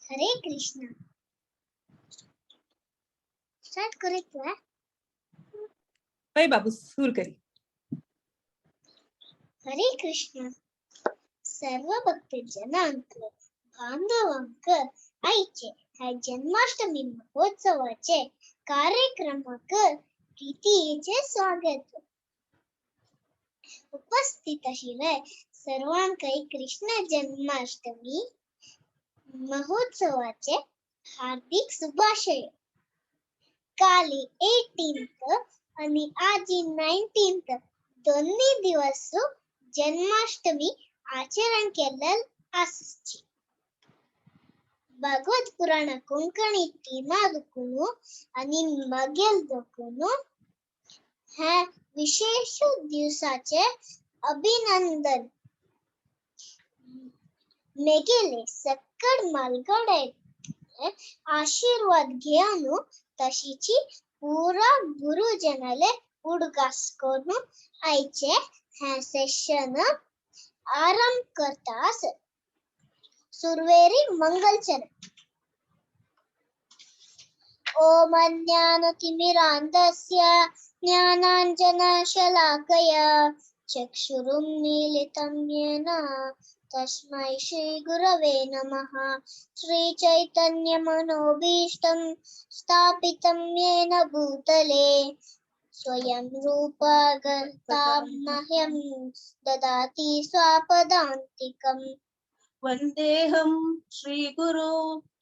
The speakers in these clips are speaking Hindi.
हरे कृष्ण स्टार्ट करूया. बाई बाबू सुरू करी. हरे कृष्ण सर्व भक्तजनांक बांधवांक आईचे ह्या जन्माष्टमी महोत्सवाचे कार्यक्रमाक प्रीतीचे स्वागत. उपस्थित आशिल्ले सर्वांकय कृष्ण जन्माष्टमी महोत्सवाचे हार्दिक शुभाशय. काली 18th आणि आजी 19th दोन्ही दिवस जन्माष्टमी आचरण केलेल आसची. भगवत पुराण कोंकणी तीनादकुनु आणि मगेल दोकुनु ह्या विशेष दिवसाचे अभिनंदन. मेगेले सक्कड मालगडे आशीर्वाद घेऊन तशीची पूरा गुरुजनाले उडगासकोन आईचे ह्या सेशन आरंभ करतास. सुरवेरी मंगलचरण. ओम ज्ञानतिमिरान्धस्य ज्ञानाञ्जनशलाकया चक्षुरुन्मीलितं येन तस्मै श्रीगुरवे नमः. श्रीचैतन्यमनोभीष्टं स्थापितं येन भूतले स्वयं रूपा मह्यं ददाति स्वापदान्तिकम्. वन्देऽहं श्रीगुरु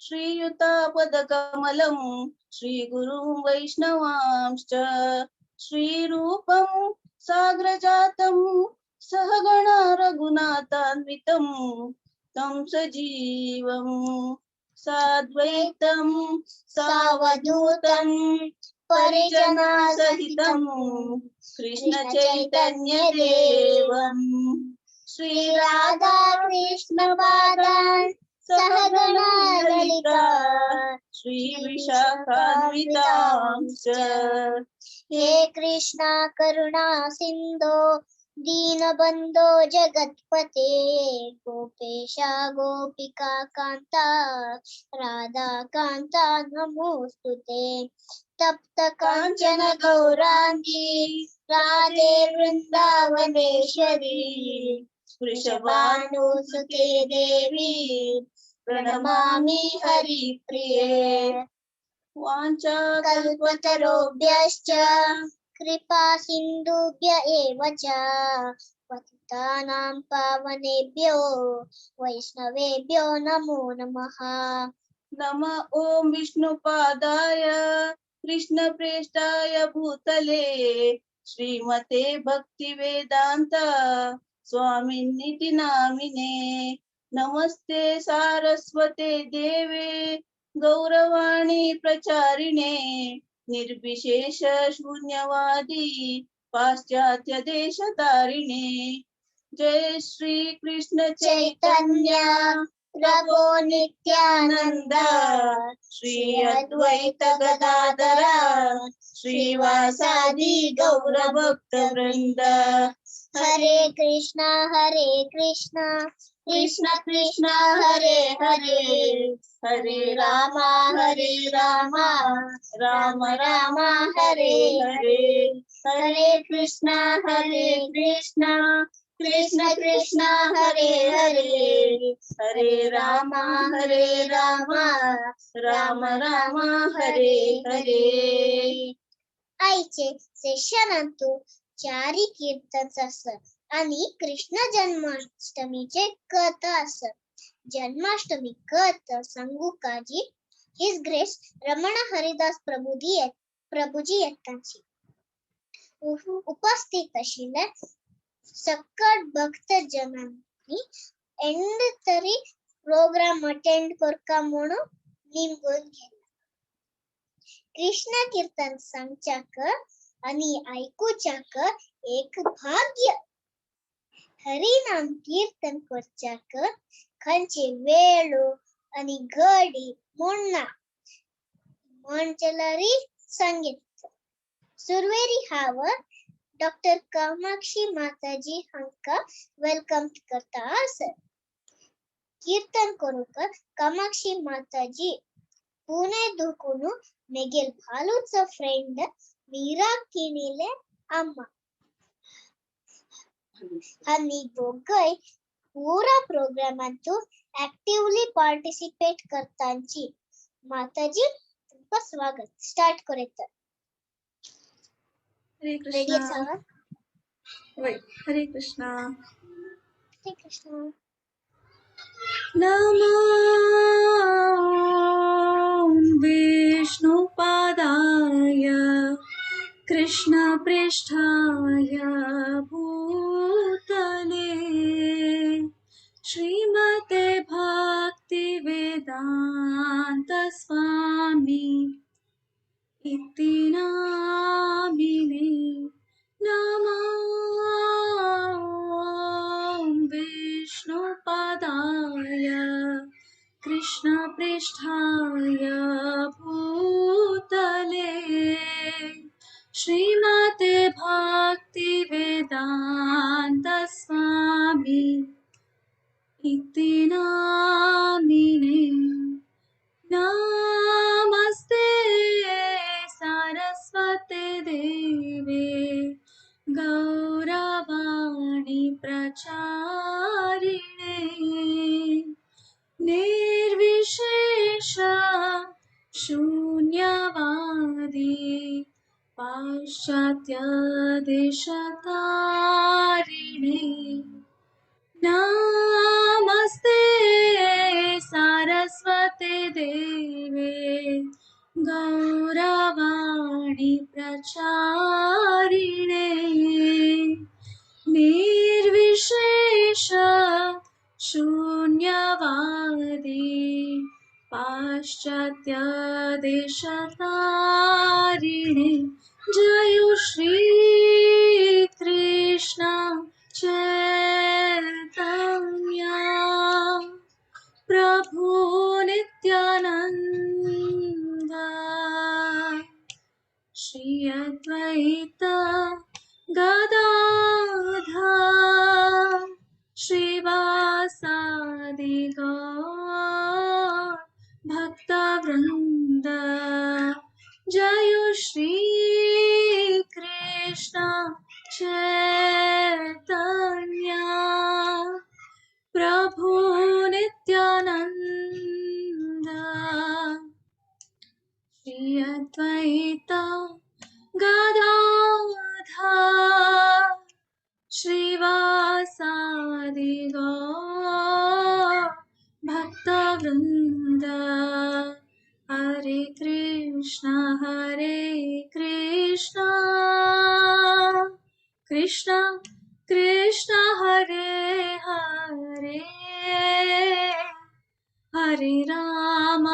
श्रीयुतापदकमलं श्रीगुरुं वैष्णवांश्च श्रीरूपं साग्रजातं सहगणा रघुनाथान्वितं तं सजीवं साद्वैतं सावधूतं परिजनसहितं कृष्णचैतन्यदेवम् श्रीराधा कृष्ण पादान् सहगणा ललिता श्रीविशाखान्वितांश्च. हे कृष्णा करुणा सिन्धो दीनबन्धो जगत्पते गोपेशा गोपिका कान्ता राधा कान्ता नमोस्तुते. तप्त काञ्चन गौराङ्गी राधे वृन्दावनेश्वरी वृषभानुसुते देवी प्रणमामि हरिप्रिये. वाञ्छाकल्पतरुभ्यश्च कृपा सिन्धुभ्य एव च पतितानां पावनेभ्यो वैष्णवेभ्यो नमो नमः. नमः ॐ विष्णुपादाय कृष्णप्रेष्ठाय भूतले श्रीमते भक्तिवेदान्त स्वामिन्निति नामिने. नमस्ते सारस्वते देवे गौरवाणी प्रचारिणे निर्विशेष शून्यवादी पाश्चात्य देशतारिणे. जय श्री कृष्ण चैतन्य प्रभो नित्यानंद श्री अद्वैत गदाधर श्रीवासादि गौर भक्त वृंद. हरे कृष्णा कृष्ण कृष्ण हरे हरे हरे राम राम राम हरे हरे. हरे कृष्णा कृष्ण कृष्ण हरे हरे हरे राम राम राम हरे हरे. आईचे सेशन अंतू चारी कीर्तन असत आणि कृष्ण जन्माष्टमीचे कथ असत. जन्माष्टमी कथ सांगू काजी हिज ग्रेस रमण हरिदास प्रभुजी येताची. उपस्थित आशिल्ले सकट भक्त जनांनी एंड तरी प्रोग्राम अटेंड करका म्हणून निमगून गेला. कृष्ण कीर्तन सांगच्याक आणि ऐकूच्याक एक भाग्य. हरिनाम कीर्तन करच्याक खंचे वेळो आणि घडी म्हणना मंचलरी संगीत. सुरवेरी हावर डॉक्टर कामाक्षी माताजी हांका वेलकम करता आसत. ಕೀರ್ತನ್ ಕೊರುಕರ್ ಕಾಮಾಕ್ಷಿ ಮಾತಾಜಿ ಪುಣೆ ದುಕುನು ಮೆಗೆಲ್ ಬಾಲೂತ್ಸವ ಫ್ರೆಂಡ್ ಮೀರಾ ಕಿಣಿಲೆ ಅಮ್ಮ ಹನಿ बोगय पूरा प्रोग्राम अंतु एक्टिवली पार्टिसिपेट करतांची माताजी तुमका स्वागत स्टार्ट करेत हरे रेडी कृष्णा असावा वय हरे कृष्णा हरे कृष्ण नमो विष्णुपादाय कृष्णप्रेष्ठाय भूतले श्रीमते भक्तिवेदान्त स्वामी इति नामिने नमो विष्णुपादाय कृष्णप्रेष्ठाय भूतले श्रीमते भक्तिवेदान्त स्वामी इति नामिने नमस्ते सरस्वते देवे गौरवाणी प्रचारिणे निर्विशेष शून्यवादी पाश्चात्य देशतारिणे नमस्ते सरस्वते देवे गौरवाणी प्रचारिणे निर्विशेष शून्यवादी पाश्चात्य देशतारिणे जय श्री कृष्ण चैतन्य प्रभु नित्यानंद श्री अद्वैत गदाधर श्रीवासादि गौर भक्तवृंद जय श्री कृष्ण चैतन्य प्रभु नित्यानंद श्री अद्वैत गदाधर श्रीवासादि गौर भक्तवृंद हरे Krishna Krishna Krishna Hare Hare Hare Ram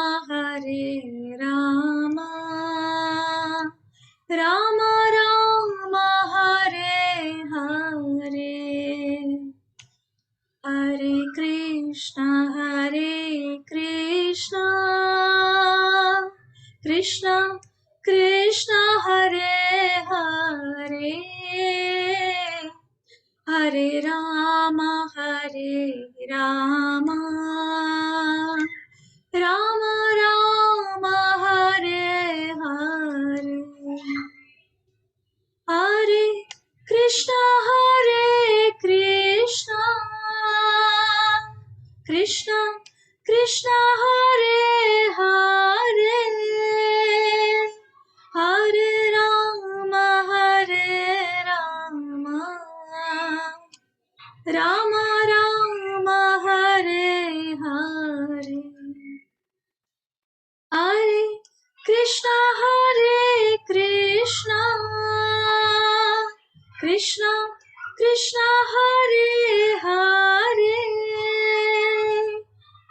Ram Ram Hare Hare Hare Krishna Krishna Krishna Hare Hare Hare Ram Ram Ram Hare Hare Hare Krishna Krishna Krishna Hare Hare Hare Ram Ram Ram Hare Hare Hare Krishna Krishna Krishna Hare Hare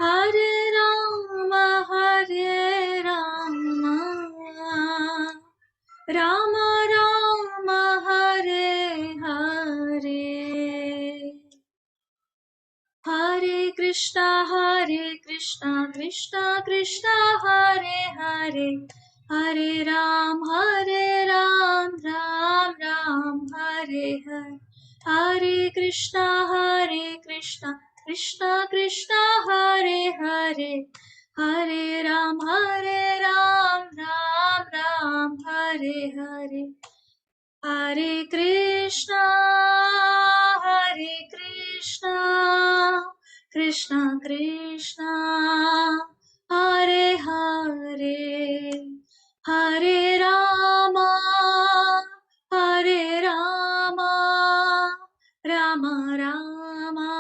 Hare Ram Ram Ram Hare Hare Hare Krishna Krishna Krishna Hare Hare Hare Ram Ram Ram Hare Hare Hare Krishna Krishna Krishna Hare Hare Hare Ram Ram Ram Hare Hare Hare Krishna Krishna Krishna Hare Hare Hare Rama Rama Rama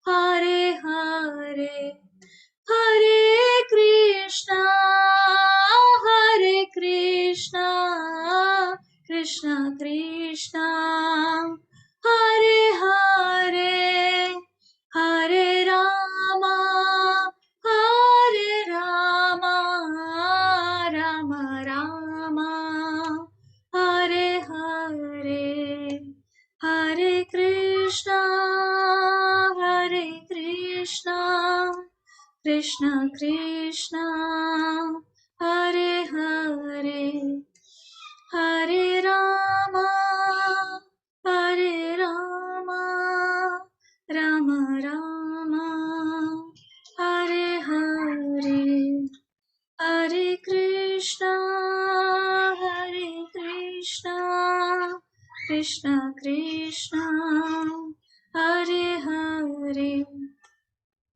Hare Hare Hare Krishna Krishna Krishna Hare Hare Hare Rama Rama Rama Hare Hare Hare Krishna Krishna Krishna Hare Hare Hare Rama Rama Rama Hare Hare Hare Krishna Krishna Krishna Hare Hare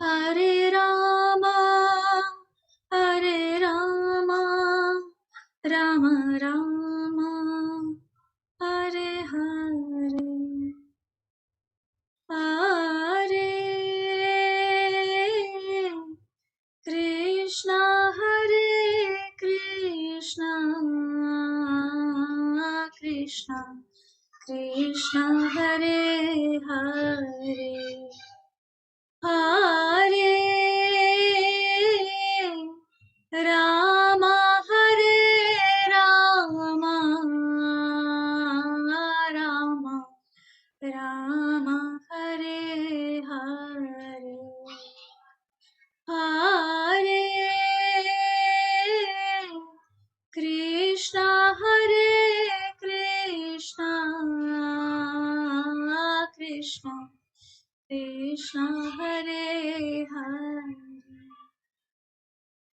Hare Rama Rama Rama Hare Hare Hare Krishna Krishna Krishna Hare Hare Hare Rama Rama Rama Hare Hare Hare Krishna Krishna Krishna Hare Hare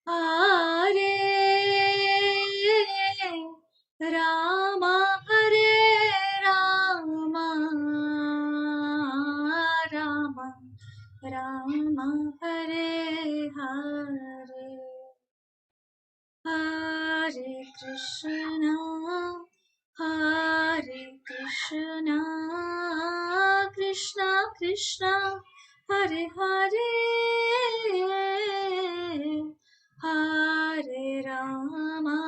Hare Rama Rama Rama Hare Hare Hare Krishna Krishna Krishna Hare Hare Hare Rama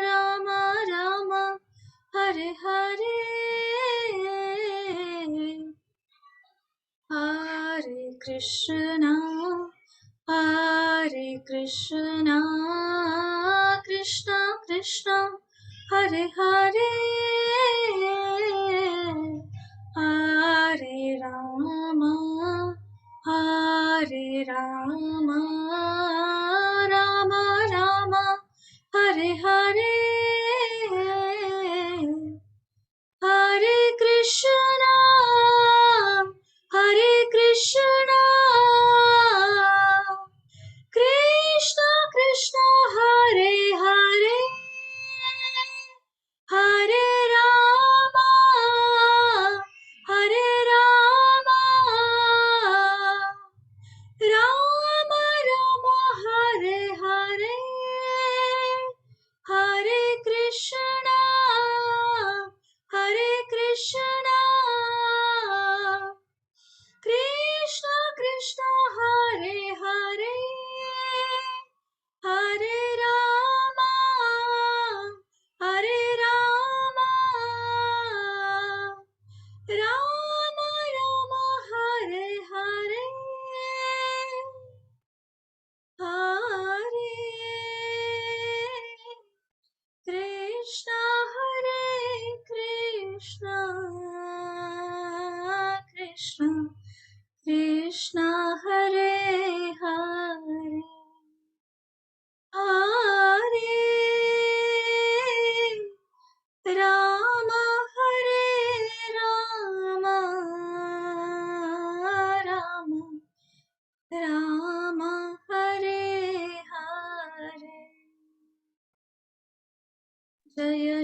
Rama Rama Hare Hare Hare Krishna Krishna Krishna Hare Hare Hare Rama Rama Rama Hare Hare Hare Krishna Krishna Krishna Hare Hare Hare Rama Rama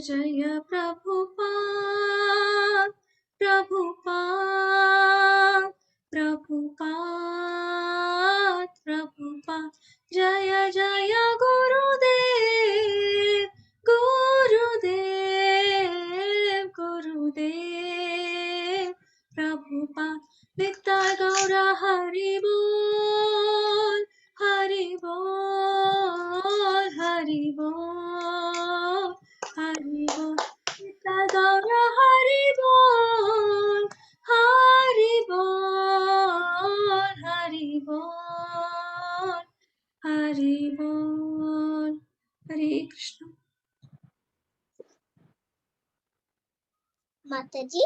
जय प्रभुपाद प्रभुपाद प्रभुपाद प्रभुपाद जय जय गुरुदेव गुरुदेव गुरुदेव प्रभुपाद नित्य गौर हरि बोल हरि बोल हरि बोल हरि बोल नित्य गौर हरि बोल हरि बोल हरि बोल हरि बोल हरे कृष्ण माताजी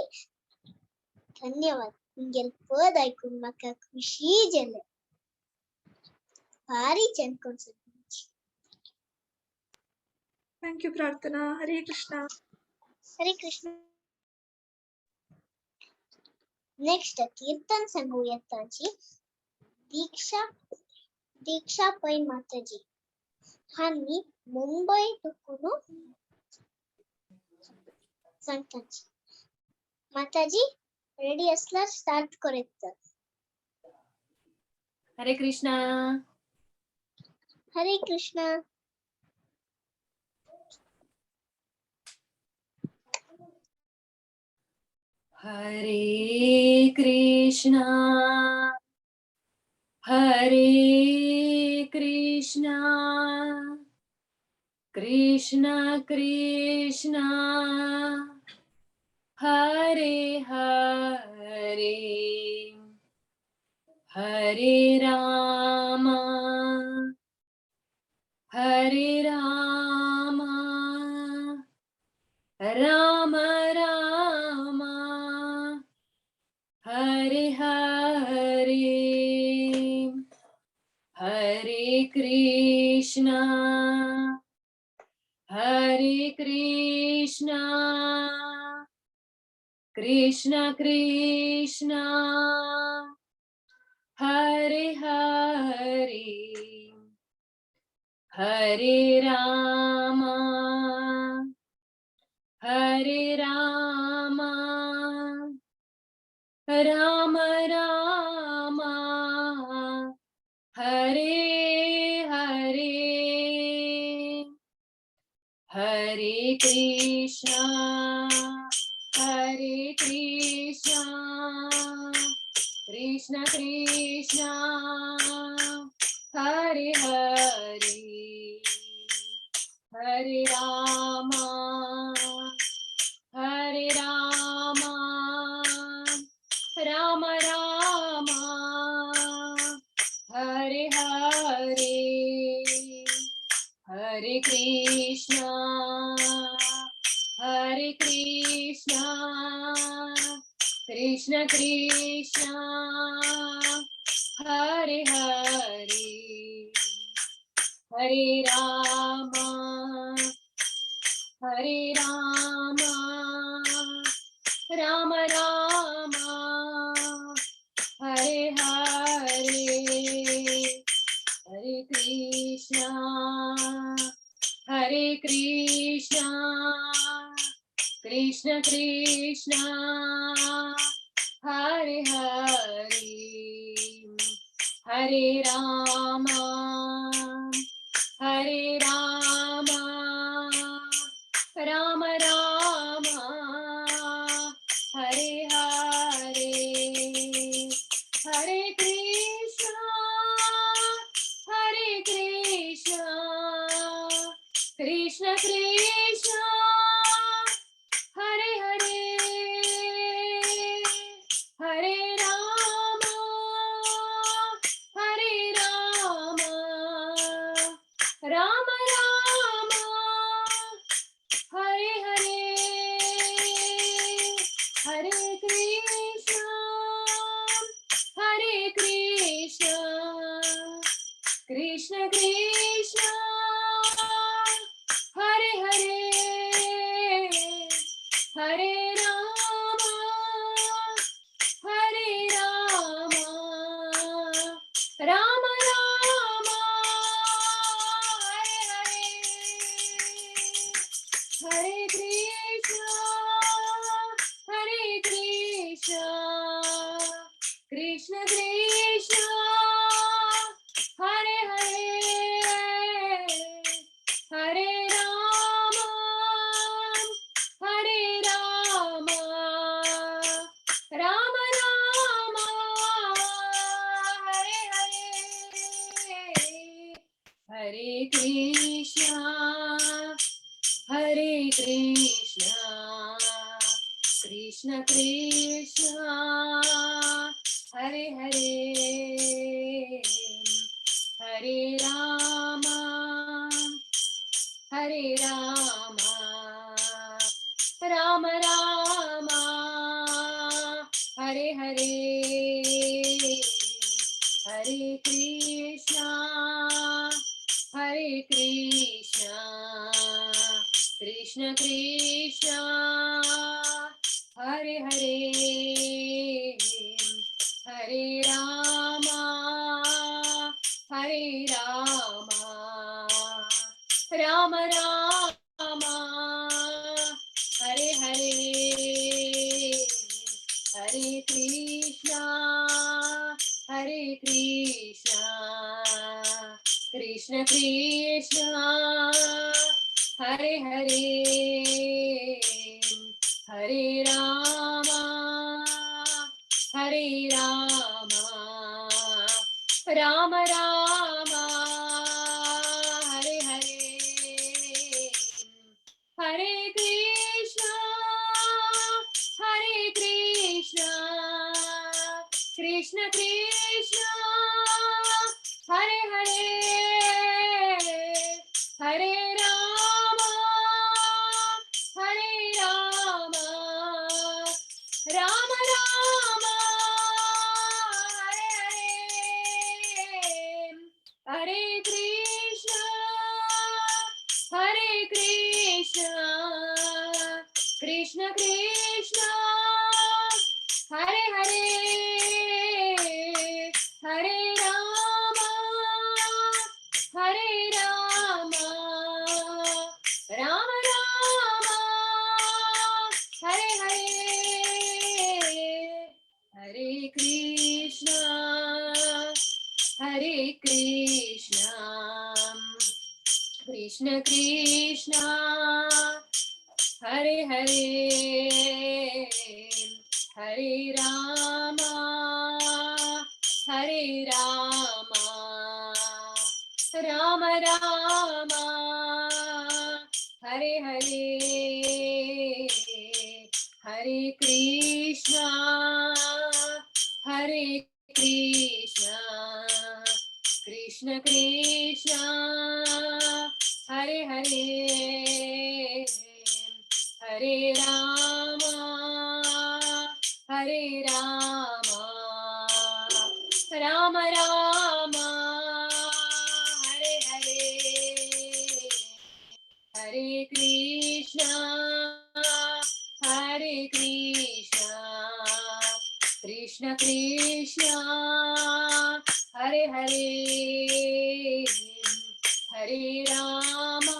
धन्यवाद. तुमगेल पद ऐकून म्हाका खुशी झाली. भारी छान कॉन्सर्ट. थैंक यू प्रार्थना हरे कृष्ण हरे कृष्ण. नेक्स्ट कीर्तन सांगूया ताजी दीक्षा पै माताजी हानी मुंबई तुकुन सांगताची. माताजी रेडी असल्यार स्टार्ट करूयात. हरे कृष्णा. हरे कृष्ण. हरे कृष्णा हरे Krishna Krishna Krishna Hare Hare Hare Ram Ram Ram Hare Hare Hare Krishna Krishna Krishna Hare Hare Hare Ram Ram Ram Hare Hare Hare Krishna Krishna Krishna Hare Hare Hare Ram Ram Ram Hare Hare Hare Krishna Krishna Krishna Hare Hare Hare Ram Ram Ram Hare Hare Hare Krishna Krishna Krishna Hare Hare Hare Ram Ram Ram Hare Hare Hare Krishna Krishna Krishna Hare Hare Hare Ram Ram Ram Hare Hare Hare Krishna Krishna Krishna Hare Hare Hare Ram Ram Ram Hare Hare Hare Krishna, Krishna Krishna, Hare Hare, Hare Rama, Hare Rama, Rama Rama, Hare Hare, Hare Krishna, Krishna Krishna, Hare Hare, Hare Rama, Hare Rama, Rama Rama, Hare Hare, Hare Krishna, Krishna Krishna, Hare Hare, Hare Rama, Hare Rama, Rama Rama, Hare Hare, Hare Krishna, Krishna Krishna, Hare Hare, Hare Rama, Rama Rama, Hare Hare, Hare Krishna, Krishna Krishna, Hare Hare, Hare Rama, Rama Rama, Hare Hare, Hare Krishna, Krishna Krishna, Hare Hare, Hare Rama, Rama Rama, Hare Hare, Hare Krishna, Krishna Krishna, Hare Hare, Hare Rama, Rama Rama, Hare Hare, Hare Krishna, Krishna Krishna, Hare Hare, Hare Rama, Rama Rama, Hare Hare, Hare Krishna, Krishna Krishna, Hare Hare, Hare Rama,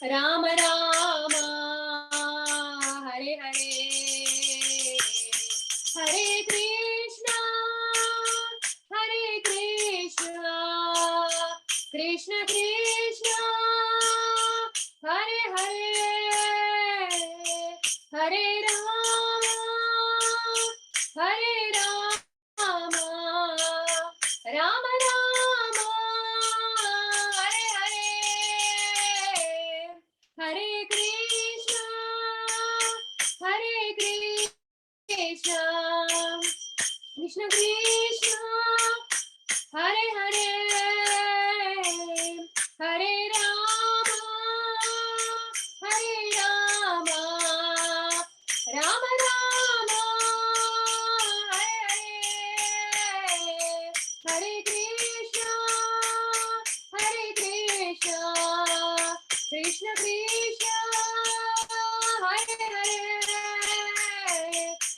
Rama Rama, Hare Hare, Hare Krishna, Krishna Krishna, Hare Hare, Hare Rama, Rama Rama, Hare Hare, Hare Krishna, Krishna Krishna, Hare Hare, Hare Rama, Rama Rama, Hare Hare, Hare Krishna, Krishna Krishna, Hare Hare,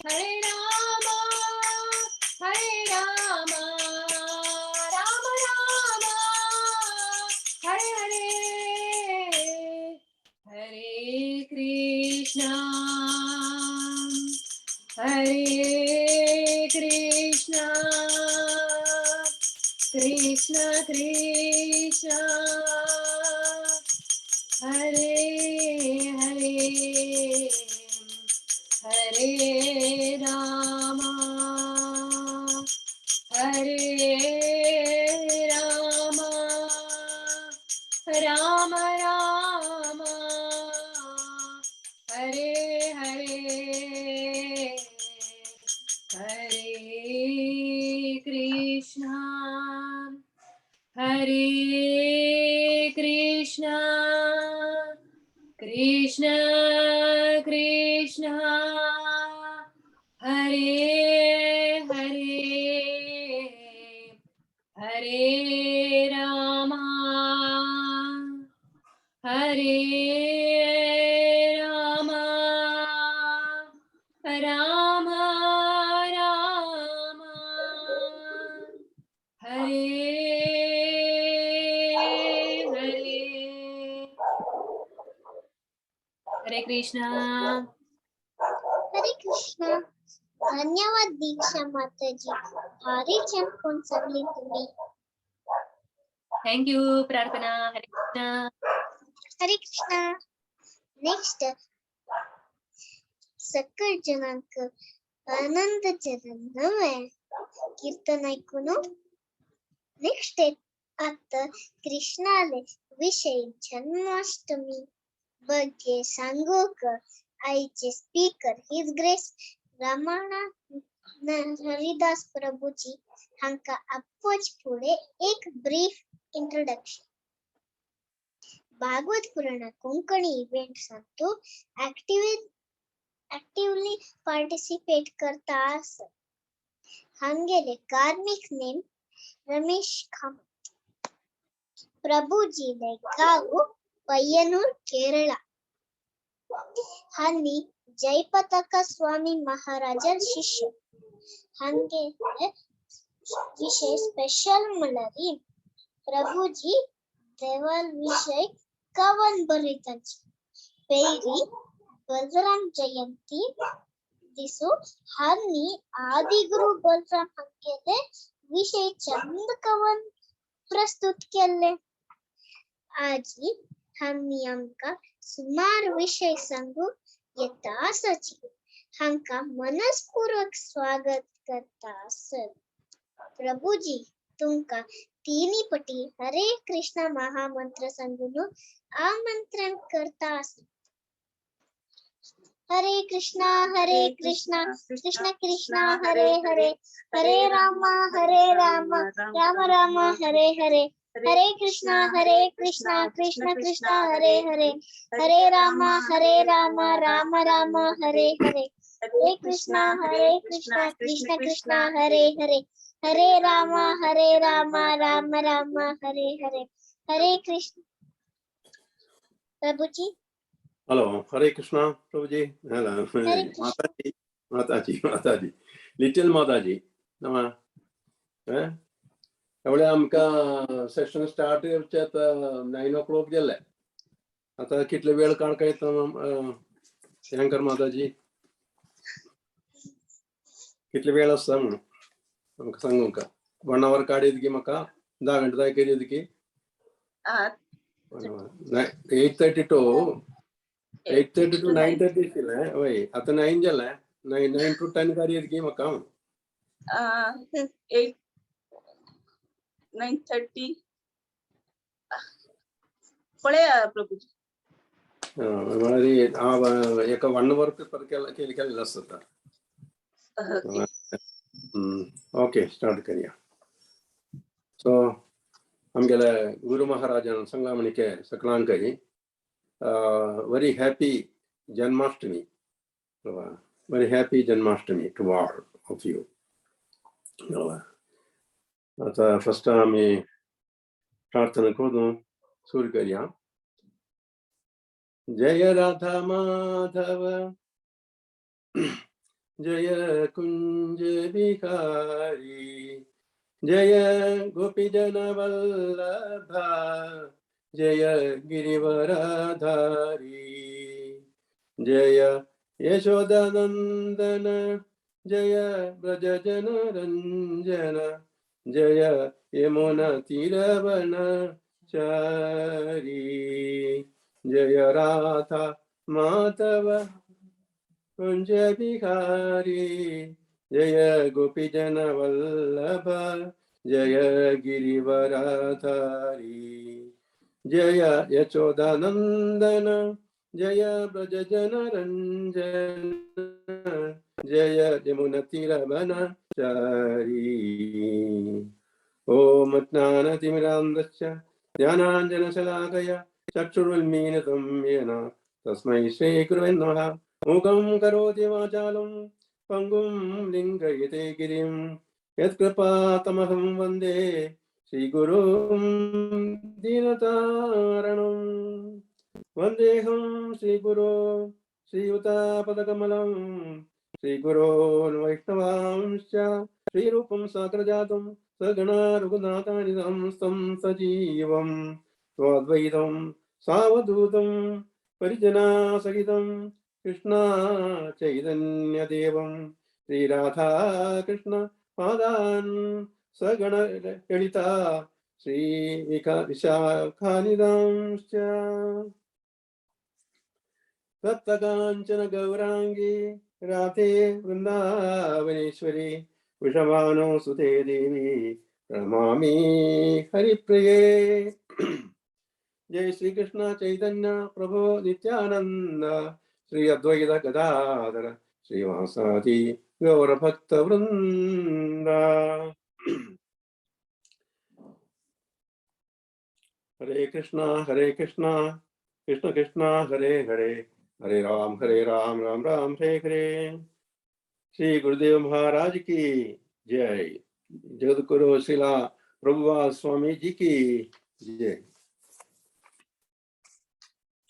Hare Rama, Rama Krishna Krishna Krishna Hare Hare Hare Rama Hare Rama Rama Rama Hare Hare Hare Krishna Hare Krishna Krishna Krishna Hare Hare Hare Rama Hare Rama Rama Rama Hare Hare Hare Krishna हरे कृष्णा. धन्यवाद दीक्षा माताजी. भारी छान चांगली तुम्ही. Thank you प्रार्थना हरे कृष्णा हरे कृष्णा. नेक्स्ट सकळ जनांक आनंद चरण नव्हे कीर्तन ऐकून. नेक्स्ट आता कृष्णाले विषयी जन्माष्टमी ಬಗ್ಗೆ सांगू का आईचे स्पीकर हिज ग्रेस रमाना हरिदास प्रभूजी हांका आपच पुढे एक ब्रीफ इंट्रोडक्शन. भागवत पुराण कोंकणी इव्हेंट सांगतो ऍक्टिव्हली पार्टिसिपेट करता असत. हांगेले कार्मिक नेम रमेश कामत. प्रभुजी ने गाव पय्यनूर केरळ. हानी जयपताक स्वामी महाराजन शिष्य. हांगे विषय स्पेशल म्हणल्यार प्रभुजी देवाल विषय कवन बरयतांचे. पयली बलराम जयंती दिसू हानी आदिगुरु बलराम हांगेले विषय चंद कवन प्रस्तुत केले. आजी हांनी आमका सुमार विषय सांगू येता आसाची. हांका मनस्पूर्वक स्वागत करता आसत. प्रभुजी तुमका तिनी पटी हरे कृष्णा महामंत्र सांगून आमंत्रण करता आसत. हरे कृष्णा कृष्णा कृष्णा हरे हरे हरे राम राम राम हरे हरे. हरे कृष्णा कृष्णा कृष्णा हरे हरे हरे राम राम राम हरे हरे. हरे कृष्णा कृष्णा कृष्णा हरे हरे हरे राम राम राम हरे हरे. हरे कृष्ण. प्रभुजी हेलो हरे कृष्णा प्रभुजी. हेलो हरे कृष्ण. माताजी माताजी माताजी लिटिल माताजी नमा एवढे आमका सेशन स्टार्ट करचेत 9 o'clock गेले. आता कितले वेळ काणका येता शंकर माताजी कितले वेळ आसता म्हणून आमकां सांगू का 1 hour काडीत की म्हाका 10 घंटे जाय करीत की 8:30 to 9:30 केले. वय आता 9 जाले 9 to 10 करीत की म्हाका 9:30 पळया प्रभुजी. म्हळ्यार एका 1 hour पेपर केलेलो आसता. ओके स्टार्ट करूया. सो आमगेले गुरु महाराजान सांगला म्हणके सकलांकय very happy Janmashtami. Very happy Janmashtami to all of you. आता फर्स्ट आम्ही प्रार्थना करून सुरू करूया. जय राधा माधव जय कुंज बिहारी जय गोपीजन वल्लभा जय गिरिवराधारी जय यशोदानंदन जय ब्रज जन रंजन जय यमुना तीरवन चारी जय राधा माधव कुंज बिहारी जय गोपी जन वल्लभ जय गिरिवरधारी जय यशोदानंदन जय ब्रज जन रंजन जय यमुना तीरवन चारी ओम ज्ञानतिमिरान्धस्य ज्ञानाञ्जनशलाकया चक्षुरुन्मीलितं येन तस्मै श्रीगुरवे नमः मूकं करोति वाचालं पङ्गुं लिङ्गयते गिरिं यत्कृपातमहं वन्दे श्रीगुरुं दीनतारणं वन्देऽहं श्रीगुरो श्रीयुतापदकमलं श्रीगुरोन् वैष्णवांश्च श्रीरूपं साग्रजातं सगणा रघुनाथानि संस्तं सजीवं स्वाद्वैतं सावधूतं परिजनासहितं कृष्णा चैतन्यदेवं श्रीराधा कृष्ण पादान् सगण ललिता श्रीविशाखानिदांश्च तप्तकाञ्चन गौराङ्गी राधे वृन्दावनेश्वरी वृषभानो सुते देवी प्रणमामि हरिप्रिये जय श्री कृष्ण चैतन्य प्रभु नित्यानंद श्री अद्वैत गदाधर श्रीवासादि गौरभक्त वृंद हरे कृष्णा कृष्ण कृष्ण हरे हरे हरे राम राम राम हरे हरे श्री गुरुदेव महाराज की जय जगद्गुरु श्रीला प्रभुपाद स्वामी जी की जय।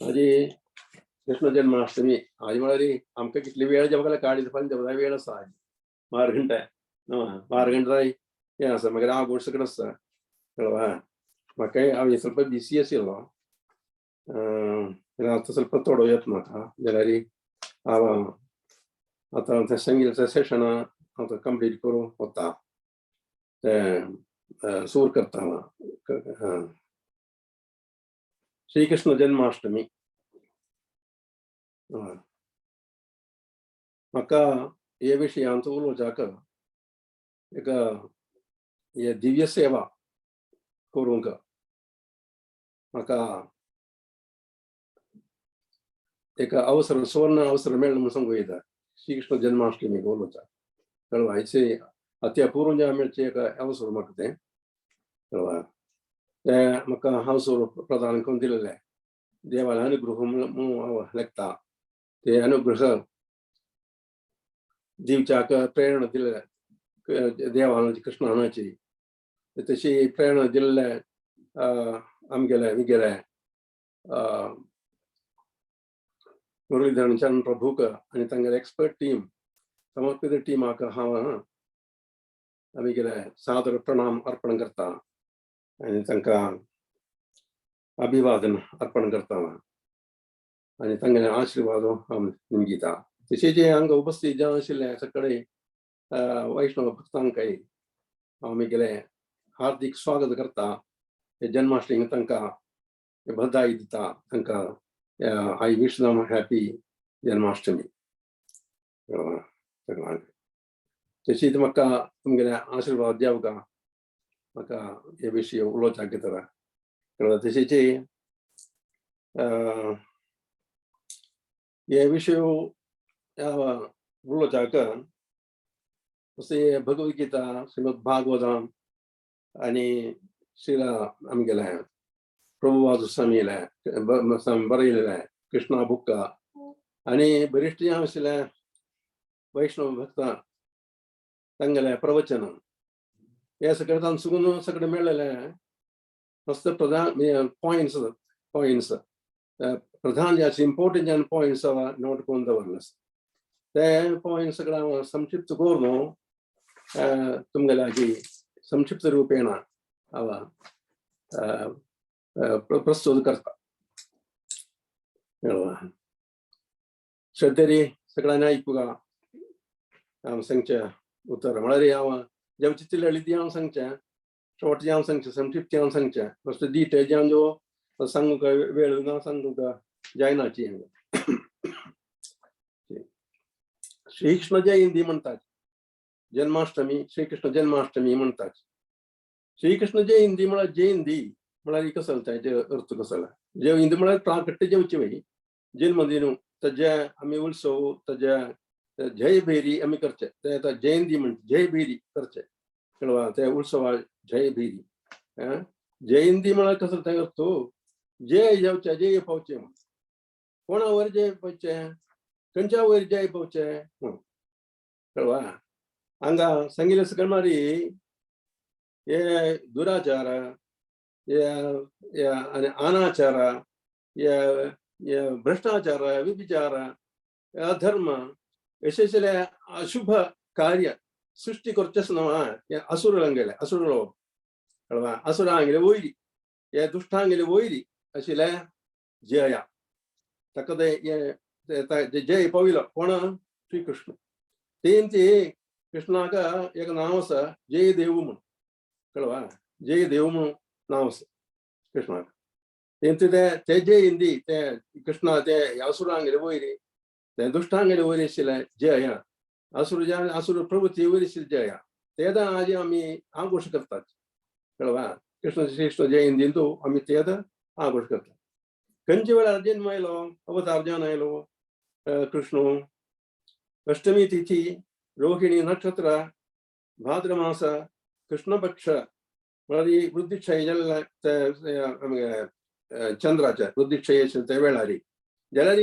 आज कृष्ण जन्माष्टमी आज म्हळ्यार आमकां कितली वेळ जेवपाक काडीत पण देवता वेळ आसा आज 12 घंटे 12 घंटे हें आसा मागीर हांव गोड सकट आसता कळ्ळा म्हाका हांव ಸ್ವಲ್ಪ बिजी आशिल्लो आतां ಸ್ವಲ್ಪ तोडो येता म्हाका जाल्यार हांव आतां तें संगीताचें सेशन आतां कंप्लीट करूं वता तें सूर करता श्री कृष्ण जन्माष्टमी म्हाका हे विशयांत उलोवच्याक एक हे दिव्य सेवा करूंक म्हाका एक अवसर सुवर्ण अवसर मेळ्ळो म्हणून सांगूं येता श्री कृष्ण जन्माष्टमीक उलोवच्याक कळ्ळें हेचे अति अपूर्ण मेळचें एक अवसर म्हाका तें कळ्ळें तें म्हाका अवसर प्रदान करून दिलेलें देवान अनुग्रह म्हणून हांव लेखता ते अनुग्रह दिवच्याक प्रेरणा दिल्या देवान कृष्णाची तशी प्रेरणा दिल्ले आमगेले मुरलीधरन चरण प्रभूक आनी तांगेले एक्सपर्ट टीम समर्पित टीमाक हांव आमगेले सादर प्रणाम अर्पण करता आनी तांकां अभिवादन अर्पण करता आनी तांगेले आशीर्वाद हांव निमगिता तशें जे हांगा उपस्थित जावन आशिल्ले सगळे वैष्णव भक्तांकय हांव आमगेले हार्दिक स्वागत करता हे जन्माष्टमी तांकां बधाई दिता तांकां I wish them a happy Janmashtami तशीच म्हाका तुमगेले आशीर्वाद दिवका म्हाका हे विशय उलोवच्याक घेतला कळ्ळें तशेंच हे विशय उलोवच्याक जशें भगवद्गीता श्रीमद भागवतम आनी श्रीला आमगेले प्रभुपाद स्वामीले बरयलेले कृष्णा बुक्का आनी बरिश्टी आशिल्ले वैष्णव भक्तां तांगेले प्रवचन हे सगळे तांचून सगळे मेळलेले फक्त प्रधान पॉइंट्स प्रधान जे इम्पोर्टंट जे पॉइंट्स नोट करून दवरले ते पॉइंट्स सगळे हांव संक्षिप्त करून तुमगे लागी संक्षिप्त रूपेण हांव प्रस्तुत करता श्रद्धेरी सगळ्यांनी ऐकुगा हांव सांगचें उतर म्हळ्यार हांव जें चिंतिल्लें ती हांव सांगचें, शेवटचें हांव सांगचें, संक्षिप्त हांव सांगचें, फस्ट डिटेल हांव जो सांगूंक वेळ ना सांगूंक जायनाची. श्री कृष्ण जयंती म्हणटात, जन्माष्टमी, श्री कृष्ण जन्माष्टमी म्हणटात. श्री कृष्ण जयंती म्हळ्यार जयंती म्हळ्यार कसो ताचो अर्थ कसो जयंती म्हळ्यार प्राकट्य जेवची वय जन्मदिन ताजे आमी उत्सव ताजे जयभेरी आमी करचे, ते आतां जयंती म्हणटा जयभेरी करचे कळवा, ते उत्सवा जयभेरी. जयंती म्हळ्यार कसो ताचो अर्थ जय जेवचे, जय पावचे, कोणा वयर जय पावचे, खंयच्या वयर जय पावचे कळवा. हांगा सांगिल्लें सकयल मारी हे दुराचार, आनी अनाचार, भ्रष्टाचार, व्यभिचार, अधर्म अशें अशुभ कार्य सृष्टी करचेच न्हू. हे असुरांगेले असुर लोक कळवा, असुरांगेले वयरी, हे दुश्टांगेले वयरी आशिल्ले जया. ताका ते जय पाविलो कोण, श्री कृष्ण. तेंची कृष्णाक एक नांव आसा जयदेव म्हूण कळवा, जयदेव म्हूण नांव आसा कृष्णाक. तेंचे ते जयंती ते कृष्णा ते असुरांगेले वयरी, ते दुश्टांगेले वयरी आशिल्ले जया, असुर प्रवृत्ती वयरी आशिल्ले जया, तेदा आज आमी आघोश करतात कळवा. कृष्ण जयंती आमी तेदा आघोश करतात. खंयचे वेळार जन्म आयलो, अवतार जावन आयलो कृष्ण. अष्टमी तिथी, रोहिणी नक्षत्र, भाद्र मास, कृष्ण पक्ष म्हळ्यार वृद्धीक्षय जाल्ले चंद्राचे वृद्धीक्षय ते वेळारी जाल्यार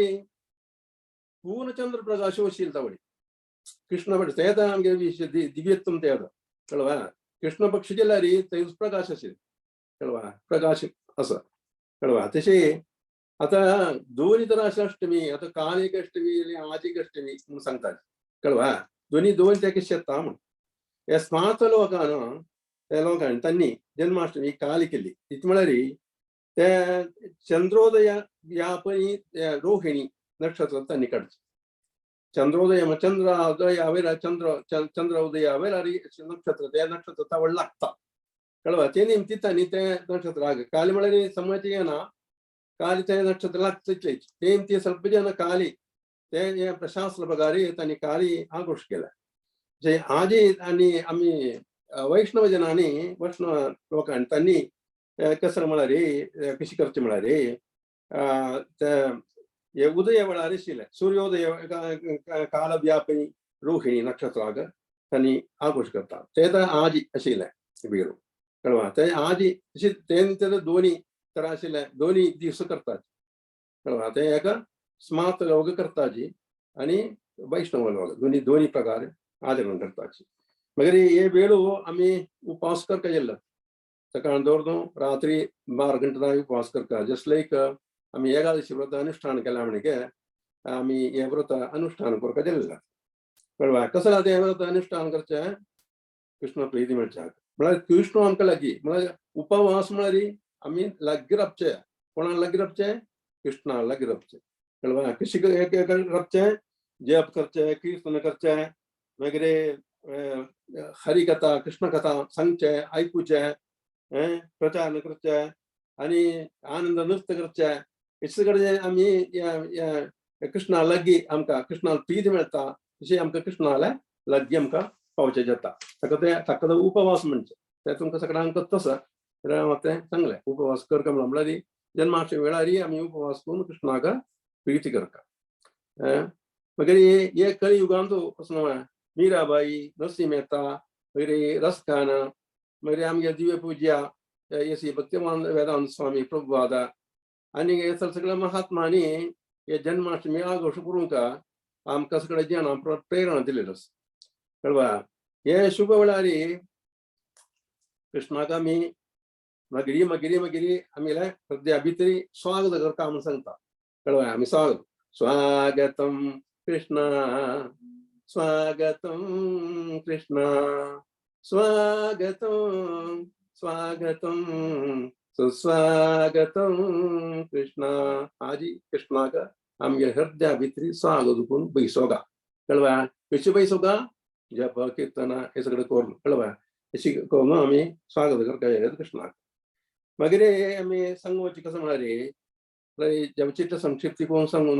पूर्ण चंद्र प्रकाश वशील तावडी कृष्ण पक्ष तेदा आमगे दिव्यत्वम तेदा कळवा. कृष्ण पक्ष जाल्यार ते प्रकाश आशिल्ले कळवा, प्रकाश आसा कळवा. तशें आतां दोन तरां अशी अष्टमी, आतां काल एक अष्टमी आज एक अष्टमी म्हूण सांगतात कळवा. दोन तेका शेता म्हूण हे स्मार्त लोकांना त्या लोकांनी तांणी जन्माष्टमी काल केली. ती म्हळ्यार ते चंद्रोदय या पळय रोहिणी नक्षत्र तांणी काडचे. चंद्रोदय चंद्रोदया वेळार चंद्रोदया वेळार नक्षत्र ते नक्षत्र तावड लागता कळवा. ते निमती तांणी ते नक्षत्र काल म्हळ्यार समज येना, काल ते नक्षत्र लागतलेच. ते ಸ್ವಲ್ಪ जन काली ते शास्त्र प्रकारे तांणी काली आघोश केला. जे आजी आनी आमी वैष्णव जनांनी वैष्णव लोकांनी तांणी कसं म्हळ्यार कशी करचे म्हळ्यार हे उदय वेळार आशिल्ले सूर्योदय काल व्यापिनी रोहिणी नक्षत्राक तांणी आघोश करता. ते आजी आशिल्ले बिरू कळवा. ते आजी ते दोनी तर आशिल्ले दोनी दीस करतात कळवा. ते एका स्मार्त लोक करताची आनी वैष्णव लोक दोनी प्रकार आचरण करताची. मागीर हे वेळो आमी उपवास करता गेल्लो सकाळ दवरतो रात्री 12 घंटा उपवास करता. जस्ट लायक आमी एकादशी व्रत अनुष्ठान केला म्हणजे आमी हे व्रत अनुष्ठान करता गेल्लो कळवा. कसं ते व्रत अनुष्ठान करचें कृष्ण प्रिती मेळच्याक म्हळ्यार कृष्ण आमकां लागीं म्हळ्यार उपवास म्हळ्यार आमी लागीं रावचे. कोणाक लागीं रावचे, कृष्णाक लागीं रावचे कळवा. कशी रावचे, जप करचे, कीर्तन करचे, मागीर हरिकथा कृष्ण कथा सांगचे, आयकुचे, प्रचार करचे आनी आनंद नृत्य करचे. हेचे कडेन आमी कृष्णा लागीं आमकां कृष्णाक प्रीती मेळटा तशी आमकां कृष्णा लागीं आमकां पावचें जाता. ताका उपवास म्हणचे. ते तुमकां सगळ्यांक तसो ते सांगलें उपवास करता म्हळ्यार जन्माष्टमी वेळार आमी उपवास करून कृष्णाक प्रीती करता. मागीर हे कलियुगांत वचून मीराबाई, नरसिंह मेहता, मागीर रसखान, मागीर आमगे दिव्य पूज्या श्री भक्तिमान वेदांत स्वामी प्रभुपाद आनी सगळ्या महात्मांनी हे जन्माष्टमी आघोश करूंक आमकां सगळ्या जनांक प्रेरणा दिलेलो कळवा. हे शुभ वेळार कृष्णाक आमी मागीर आमी सद्या भितर स्वागत करता म्हणून सांगता कळवा. आमी स्वागतम कृष्ण स्वागतम कृष्ण स्वागतम स्वागतम सुस्वागतम कृष्ण. आजी कृष्णाक आमगे हृदया भितर स्वागत करून बैसोगा कळवा. कशी बैसोगा जप कीर्तन हे सगळं करून कळवा अशी करून आम्ही स्वागत करता कृष्णाक मागीर आमी सांगोवची कसं म्हळ्यार जपचित्र संक्षिप्ती कोण सांगून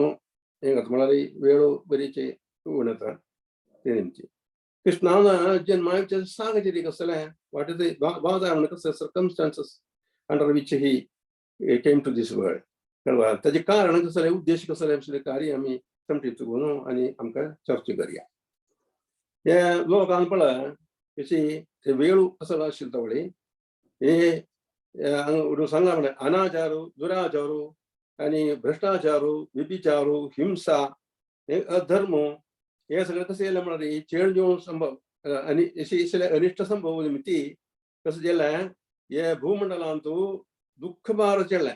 हे म्हळ्यार वेळो बरीचे उणता ते नेमची कृष्णान जन्माचे सांगचे कसले वाट वातावरण कसं circumstances under which he came to this world कळवा त्याचे कारण कसले उद्देश कसले असले कार्य आम्ही संक्षिप्त करून आणि आमकां चर्चा करूया हे लोकांक पळय कशी ते वेळ कसो आशिल्लो तवळी हे सांगला म्हणे अनाचारू दुराचारू आणि भ्रष्टाचारू व्यभिचारू हिंसा हे अधर्म हे सगळं कसं येयला म्हळ्यार चेड जेवण संभव आणि अशी अनिश्ट संभव निमित्ती कसं जालें हे भूमंडलांत दुःख भार चडलें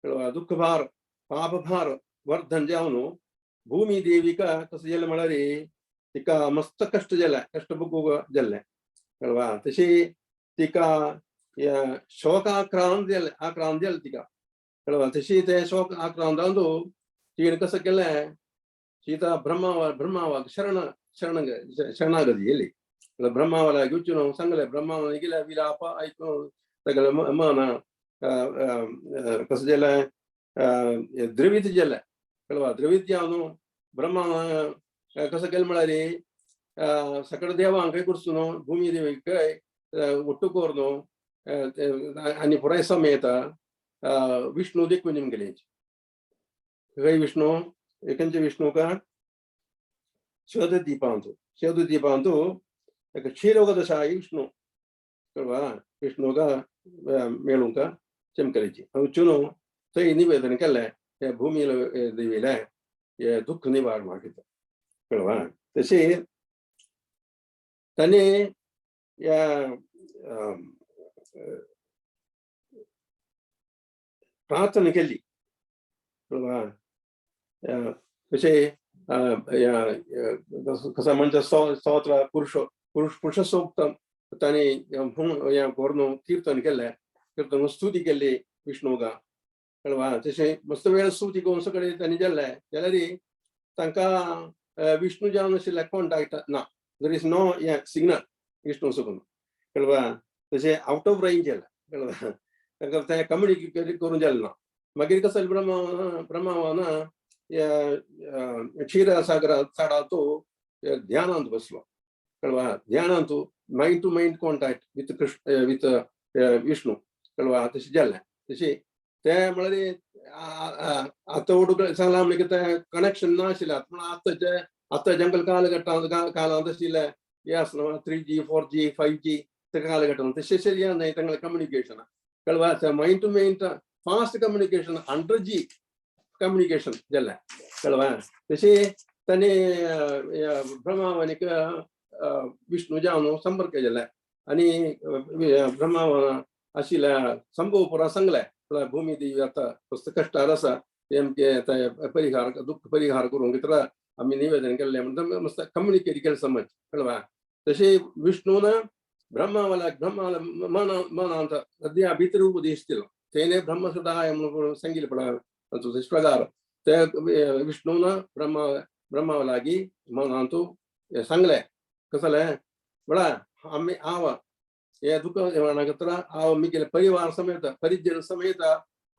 कळवा दुःख भार पाप भार वर्धन जावन भूमी देविका कसं जालें म्हळ्यार तिका मस्त कष्ट जालें कष्ट भोगूंक जाल्लें कळवा तशी तिका शोक आक्रांत जालें तिका कळवा तशी ते शोक आक्रांतांत तिणें कसं केलें सीता ब्रह्मावाक शरणागती गेली ब्रह्मावाला घेवचून सांगलें ब्रह्मावान गेल्या विलाप आयकून सगळें मन कसं जालें द्रवीत जालें कळवा द्रवीत जावन ब्रह्मा कसं केलें म्हळ्यार सकळ देवांक करसून भूमी देवीक ಒಟ್ಟು ಕೋರ್ನು आणि पुराय समेत विष्णू देखून गेले खंय विष्णू एकंचे विष्णू का शोधदीपांतू एक क्षीरोगदशाई विष्णू कळवा विष्णू का मेळूंक चमकलेची वचून थंय निवेदन केलें हे भूमी देवीला हे दुःख निवार मागितलो कळवा तशी तांणी प्रार्थना केली कशे कसा म्हणजे स्तोत्र पुरुष सोक्त तांणी करून कीर्तन केलें कीर्तन स्तुती केली विष्णूका कळवा तशें मस्त वेळ स्तुती करून सगळे तांणी जाल्लें जाल्यार तांकां विष्णू जावन आशिल्ल्या कॉन्टॅक्ट ना there is no signal Vishnu सकून कळवा तशें आउट ऑफ रेंज जालें कळवा तांकां तें कम्युनिकेट करूंक जालें ना मागीर कसो ब्रह्मावान क्षीरसागरा चडांत ध्यानांत बसलो कळवा ध्यानांत mind to mind contact with Vishnu कळवा तशें जालें तशें ते म्हळ्यार आतां ओडूक सांगलां म्हणजे तें कनेक्शन ना आशिल्लें पूण आतां जंगल कालांत आशिल्लें हे आसना 3G 4G 5G त्या कालघट्टांत तशें न्हय तांगेलें कम्युनिकेशन कळवा mind to mind fast communication 100G communication जालें कळवा तशें तांणी ब्रह्मावानीक विष्णू जावन संपर्क जाले आनी ब्रह्मावान आशिल्ल्या संभवपुरा सांगलें भूमी देवी आतां मस्त कश्टार आसा तेमके परिहार दुःख परिहार करूंक भितर आमी निवेदन केल्लें म्हणटा मस्त कम्युनिकेट केलें समज कळवा तशें विष्णून ब्रह्मावाला मनांत सद्या भितर उपदेश दिलो तेणे ब्रह्मसदाय म्हणून सांगिल्लें पळय प्रकार ते विष्णून ब्रह्मावालागी मनांत सांगलें कसलें म्हळ्यार आमी हांव हे दुःख हांव मिगेले परिवार समेत परिजन समेत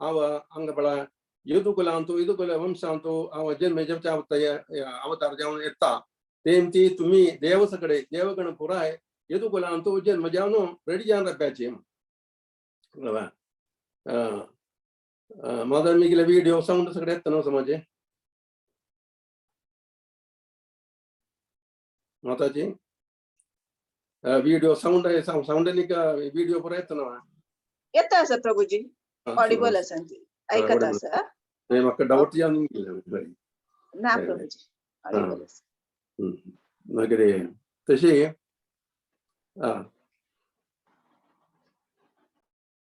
हांव हांगा म्हळ्यार यदुकुल वंशांत हांव जन्म अवतार जावन येता तेमती तुमी देव सगळे देवगण पुराय यदुकुलांत जन्म जावन रेडी जावन रावपाचें माधव मिगेले व्हिडिओ साऊंड सगळे येता न्हू समाजे माताजी व्हिडिओ साऊंडानी व्हिडिओ पुरो येता न्हू येता आसा प्रभुजी ऑडिबल आसा ती ऐकत आसा म्हाका डावट जावन गेले ना प्रभुजी ऑडिबल आसा मागीर तशी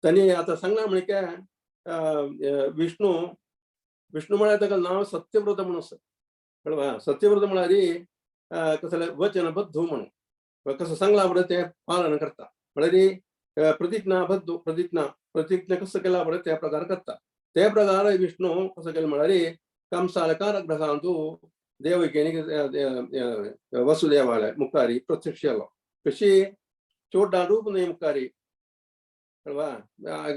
तांणी आतां सांगलां म्हणजे काय विष्णू म्हळ्यार ताका नांव सत्यव्रत म्हणून आसा कळवा सत्यव्रत म्हळ्यार कसलें वचनबद्ध म्हणून कसं सांगलां बरें तें पालन करता म्हळ्यार प्रतिज्ञा कसं केला बरें त्या प्रकार करता त्या प्रकार विष्णू कसं केलें म्हळ्यार कंसालकार ग्रहांत देवकी वसुदेवाला मुखारी प्रत्यक्ष आलो कशी चोटा रूप नाही मुखारी कळवा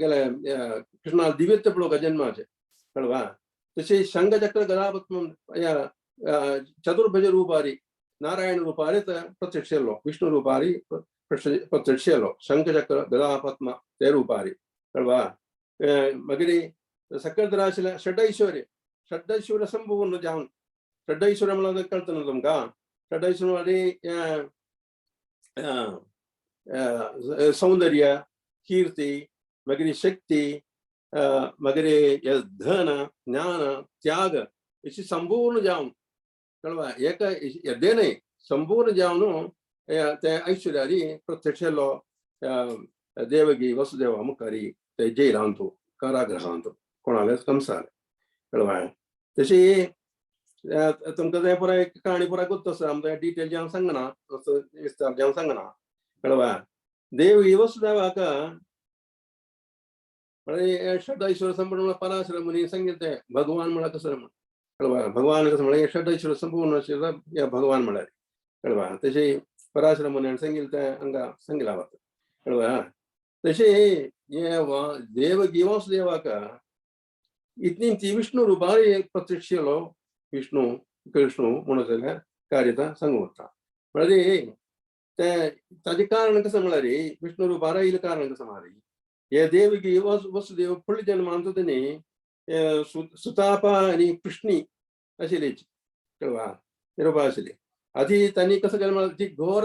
गेल्या कृष्णाला दिव्यत्व पडलो का जन्माचे कळवा तसे शंखचक्र गदापद्म चतुर्भुज रूपारी नारायण रूपारी प्रत्यक्ष आलो विष्णु रूपारी प्रत्यक्ष आलो शंखचक्र गदापद्म ते रूपारी कळवा मगिरी सक्करदराशिला षड्ऐश्वर्य संपूर्ण जाऊन षड्ऐश्वर्य मला कळतं ना तुमका षड्ऐश्वर्य सौंदर्य कीर्ती मगिरी शक्ती मगिरी धन ज्ञान त्याग अशी संपूर्ण जाऊन कळवा एक येदे नाही संपूर्ण जाऊन ते ऐश्वर्यारी प्रत्यक्षलो देवगी वसुदेवा मुखारी ते जैल आणतो कारागृह आणतो कोणाला कंसार कळवा तशी तुमकां तें पुराय कहाणी पुराय गुर्त आमकां डिटेल जेवण सांगना विस्तार जेवण सांगना कळवा देवगी वसुदेवाक षड्ऐश्वर्य संपूर्ण पराशर मुनी सांगितले भगवान म्हणा कसं म्हण कळवा भगवान कसं म्हणा षड्ऐश्वर्य संपूर्ण भगवान म्हणाले कळवा तसे पराशर मुनी सांगितले हांगा सांगिला वता कळवा तसे देवगी वसुदेवाक इतनी ती विष्णु रूपारी प्रत्यक्ष आलो विष्णु कृष्ण म्हणून कार्यता सांगता म्हणजे ताजे कारण कसं म्हळ्यार विष्णु रूपारा येईल कारण कसं म्हळ्यार हे देवगी वसुदेव फुडले जन्मांत तेणी सुतापा आणि कृष्णी आशिल्ली कळवा रूपा आशिल्ली आधी त्यांनी कसं केलं म्हळ्यार ती घोर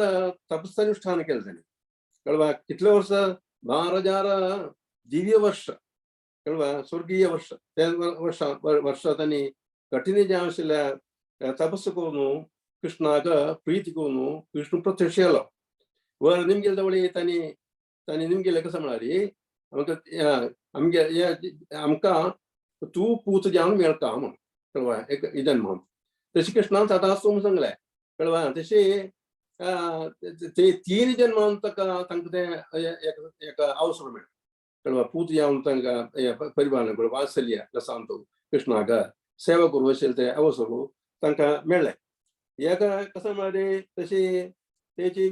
तपस्यानुष्ठान केलं त्यांनी कळवा कितले वर्ष 12,000 दिव्य वर्ष कळवा स्वर्गीय वर्ष त्या वर्षा त्यांनी कठीण जे आशिल्ल्या तपस्సు करून कृष्णाक प्रीती करून कृष्ण प्रत्यक्ष आलो वर निमगेले जवळ तांणी निमगेले कसं म्हळ्यार आमकां तूं पूत जावन मेळटा म्हण कळवा एक जन्मांत तशी कृष्णान तातास म्हूण सांगलें कळवा तशें ते 3 जन्मांत तांकां तें एक अवसर मेळ्ळो कळवा पूत जावन तांकां परिपालन करून वात्सल्य सांगतो कृष्णाक सेवा करू अशें ते अवसर तांकां मेळ्ळे हेका कसं म्हळ्यार तशी तेची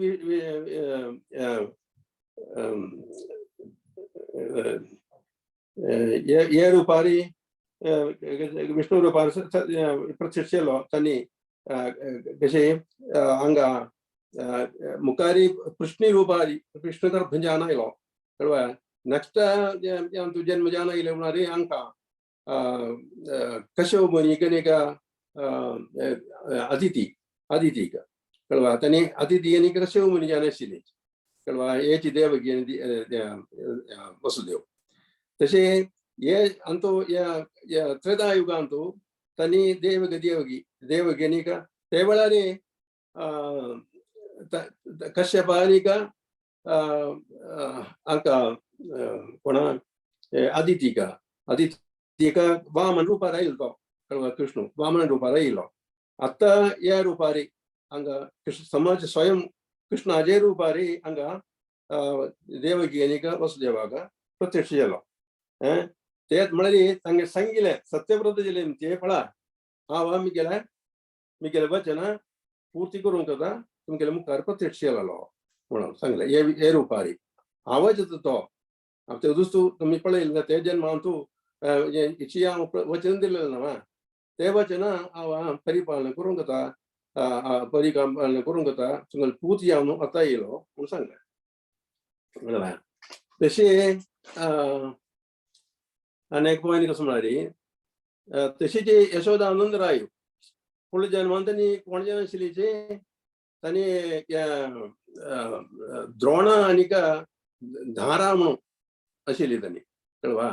हे रुपारी विष्णु रूपार प्रत्यक्ष आलो तांणी कशे हांगा मुखारी कृष्णी रूपारी कृष्ण गर्भ जावन आयलो कळवा नेक्स्ट जन्म जावन आयले म्हळ्यार हांकां कश्यप मुनी कनेका अदितीक कळवा तांणी अदिती आनी कश्यप मुनी जावन आशिल्ली कळवा हेची देवगी वसुदेव तशे हे अंतो या त्रेता युगांतू तांणी देवगी आनीक ते वेळार कश्यप आनीक हांकां कोणा आदितीका वामन रूपार आयलो तो कळवा कृष्ण वामन रूपार आयलो आत्ता ह्या रूपारी हांगा समाज स्वयं कृष्णाचे रूपारी हांगा देवगी आनीक वसुदेवाक प्रत्यक्ष जालो तेच म्हळ्यार तांगे सांगिल्लें सत्यव्रत जाले ते पळा हांव मिगेलें वचन पूर्ती करूंक जाता तुमगेले मुखार प्रत्यक्ष जालो म्हणून सांगलें हे रूपारी हांवच तो तुमी पळयलें ते जन्मांत हांव वचन दिलेलें न्हय ते वचन हांव परिपालन करूंक जाता परिपालन करूंक जाता तुमगेलो पूत जावन आतां येयलो म्हूण सांगलें तशें आनी एक पॉयंट कसो म्हळ्यार तशी जी यशोदा आनंद राय फुडल्या जन्मांत तांणी कोण जावन आशिल्ली तांणी द्रोणा आनीक धारा म्हणून आशिल्ली तांणी कळवा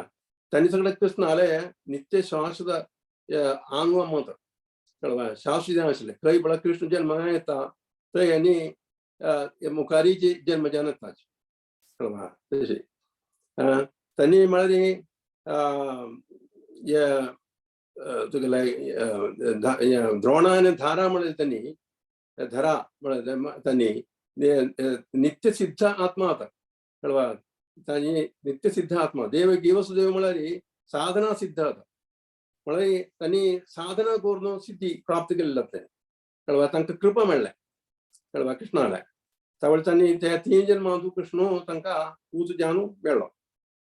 तांणी सगळे कृष्णाले नित्य शाश्वत आंग मत कळवा शाश्वत आशिल्ले खंय म्हळ्यार कृष्ण जन्म येता थंय आनी मुखारीची जन्म जावन येता कळवा तशें तांणी म्हळ्यार द्रोणा आनी धारा म्हळ्यार तांणी धरा म्हळ्यार तांणी नित्य सिद्ध आत्मा आतां कळवा तांणी नित्य सिद्ध आत्मा देवगी वसुदेव म्हळ्यार साधना सिद्ध आतां म्हळ्यार तांणी साधना करून सिद्धी प्राप्त केलेली जाता कळवा तांकां कृपा मेळ्ळें कळवा कृष्णाले त्यावेळेस तांणी त्या 3 जन्मांतू कृष्ण तांकां पूज जानू मेळ्ळो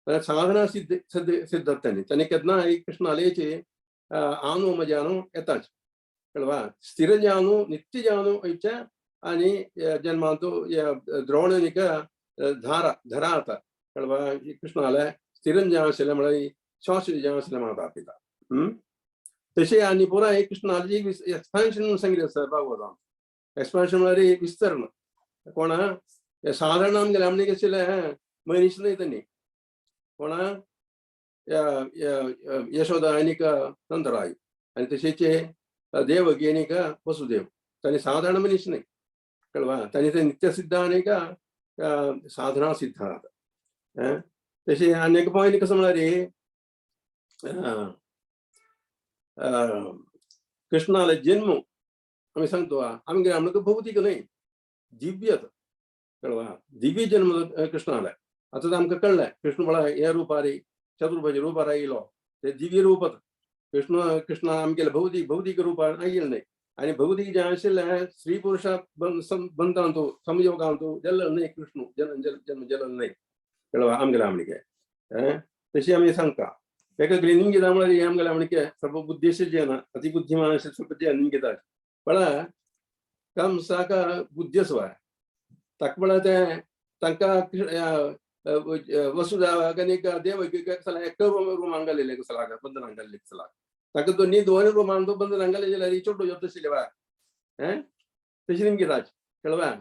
साधना सिद्ध सिद्ध जाता तांणी केन्ना कृष्णालेचे आनू मजानू येताच कळवा स्थिर जानू नित्य जानू वयचे आनी जन्मांतू द्रोणनिक धारा धरा आता कळवा कृष्णाले स्थिरन जावन आशिल्लें म्हळ्यार शाश्वत जावन आशिल्लें माता पिता तशें आनी पुराय कृष्णाली एक्सपान्शन म्हणून सांगिल्लें आसा भागवतांत एक्सपान्शन म्हळ्यार विस्तरण कोणा साधारण आमगेले आमने आशिल्लें मनीस न्हय तांणी कोणा यशोदा आनीक नंदराय आनी तशेंचे देवकी आनीक वसुदेव तांणी साधारण मनीस न्हय कळवा तांणी ते नित्य सिद्ध आनीक साधना सिद्ध आहात तशें आनी एक पॉयंट कसो म्हळ्यार कृष्णाले जन्म आमी सांगतो आमगे आमकां भौतीक न्हय दिव्यत कळवा दिव्य जन्म कृष्णाले आतां आमकां कळ्ळें कृष्ण म्हळ्यार हे रुपार चतुर्भुज रुपार आयलो ते दिव्य रूपात कृष्ण आमगेले भौतीक रुपार आयिल्लें न्हय आनी भौतीक जें आशिल्लें स्त्री पुरुशा बंधांतू संयोगांतू जाल्लें न्हय कृष्ण जन्म जाल्लो न्हय कळवा आमगेले आमगे तशी आमी सांगता तेका ग्रेनींग घेता म्हळ्यार आमगेले आमगे सर्वबुद्धीश जेना अतिबुद्धिमान स्वल्प जेन घेता म्हळ्यार कंसाका बुद्धी आसा ताका म्हळ्यार ते तांकां वसुदेवा आनीक देवकीक एक रुमान घालिल्ले कसलाक बंधनाक घालिल्ले कसलाक ताका दोन रुमान बंधनाक घाले जाल्यार चोड्डो येता आशिल्ले बा तशें निमगे राज कळवा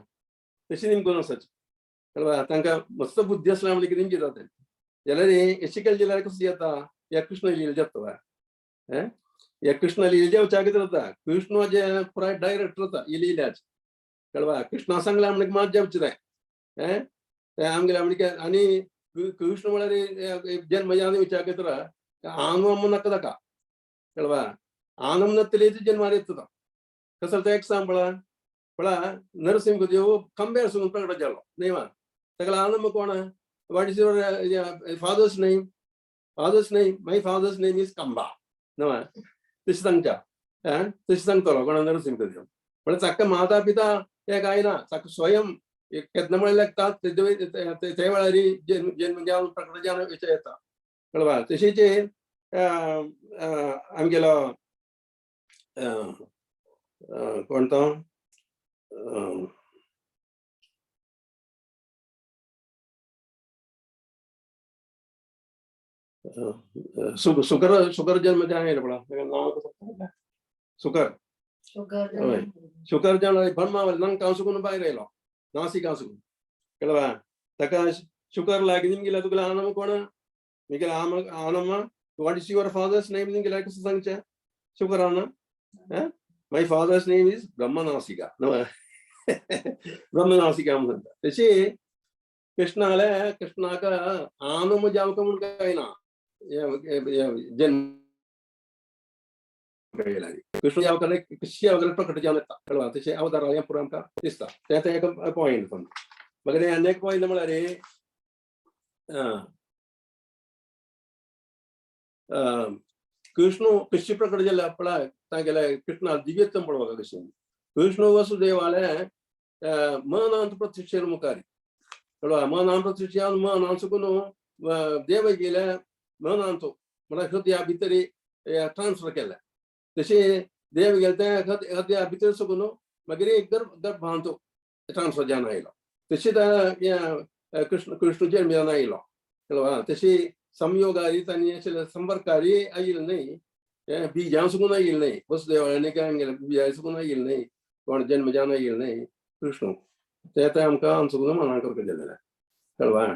तशें निमकून आसाच कळवा तांकां मस्त बुद्धी आसल्या म्हणजे कितें घेता ते जाल्यार अशें केलें जाल्यार कसो जाता ह्या कृष्ण लिले जाता ह्या कृष्ण लिले जेवच्या कितें जाता कृष्ण जे पुराय डायरेक्टर जाता ही लिल्याच कळवा कृष्णा सांगलें आमकां मात जेवचें जाय ते आमगेले आमगे आनी कृष्ण म्हळ्यार जन्म जावन विचार करता आनम नाका ताका कळवा आनम नतलेच जन्मार येता कसो तो एग्जांपल म्हळ्यार नरसिंह देव खंबेरसून प्रकट जालो न्हय मा ताका आनम कोण what is your father's name my father's name is Kamba न्हय तशें सांगता तशें सांगतलो कोणा नरसिंह देव म्हळ्यार ताका माता पिता हे गायना ताका स्वयं केन्ना म्हळ्यार लागता ते वेळार जन्म जावन प्रकट जावन विचार येता कळवा तशेंचे आमगेलो कोण तो सुकर जन्म जावन येयलो पळय नांव कसो सुकर शुकर जन्म ब्रह्मा नंग कावसून भायर येयलो नासिक कावसून कळवा ताका शुकर लागीं निमगेल्या तुगेलो आनम कोण निगेलो आनम what is your father's name निगेल्या कसो सांगचें शुकरान my father's name is Brahmanasika Brahmanasika म्हणून सांगता तशी कृष्णाक आनम जावंक म्हूण कांयना जन्म कृष्ण अवतार कशी अवतार प्रकट जावन येता कळवा तशें अवतार हें पुरो आमकां दिसता तें एक पॉयंट मागीर आनी एक पॉयंट म्हळ्यार कृष्ण कशी प्रकट जाल्या पळय तांगेले कृष्णा दिव्यत्व पळोवपाक कशें कृष्ण वसुदेवाले मनांत प्रत्यक्षेर मुखारी कळवा मनांत प्रत्यक्ष मनांत सुकून देव गेले मनांत म्हळ्यार हृदया भितर ट्रान्सफर केले तशें देव गेले ते हृदया भितर सुकून मागीर गर्भांत ट्रान्सफर जावन आयलो तशें कृष्ण जन्म जावन आयलो कळवा तशी संयोगारी तांणी आशिल्ले संपर्कारी आयिल्ले न्हय बिजां सुकून आयिल्ले न्हय वसुदेवाने काय आमगेले बिजां सुकून आयिल्ले न्हय कोण जन्म जावन आयिल्ले न्हय कृष्ण ते आमकां आमचो मनां करपाक दिलेले कळवा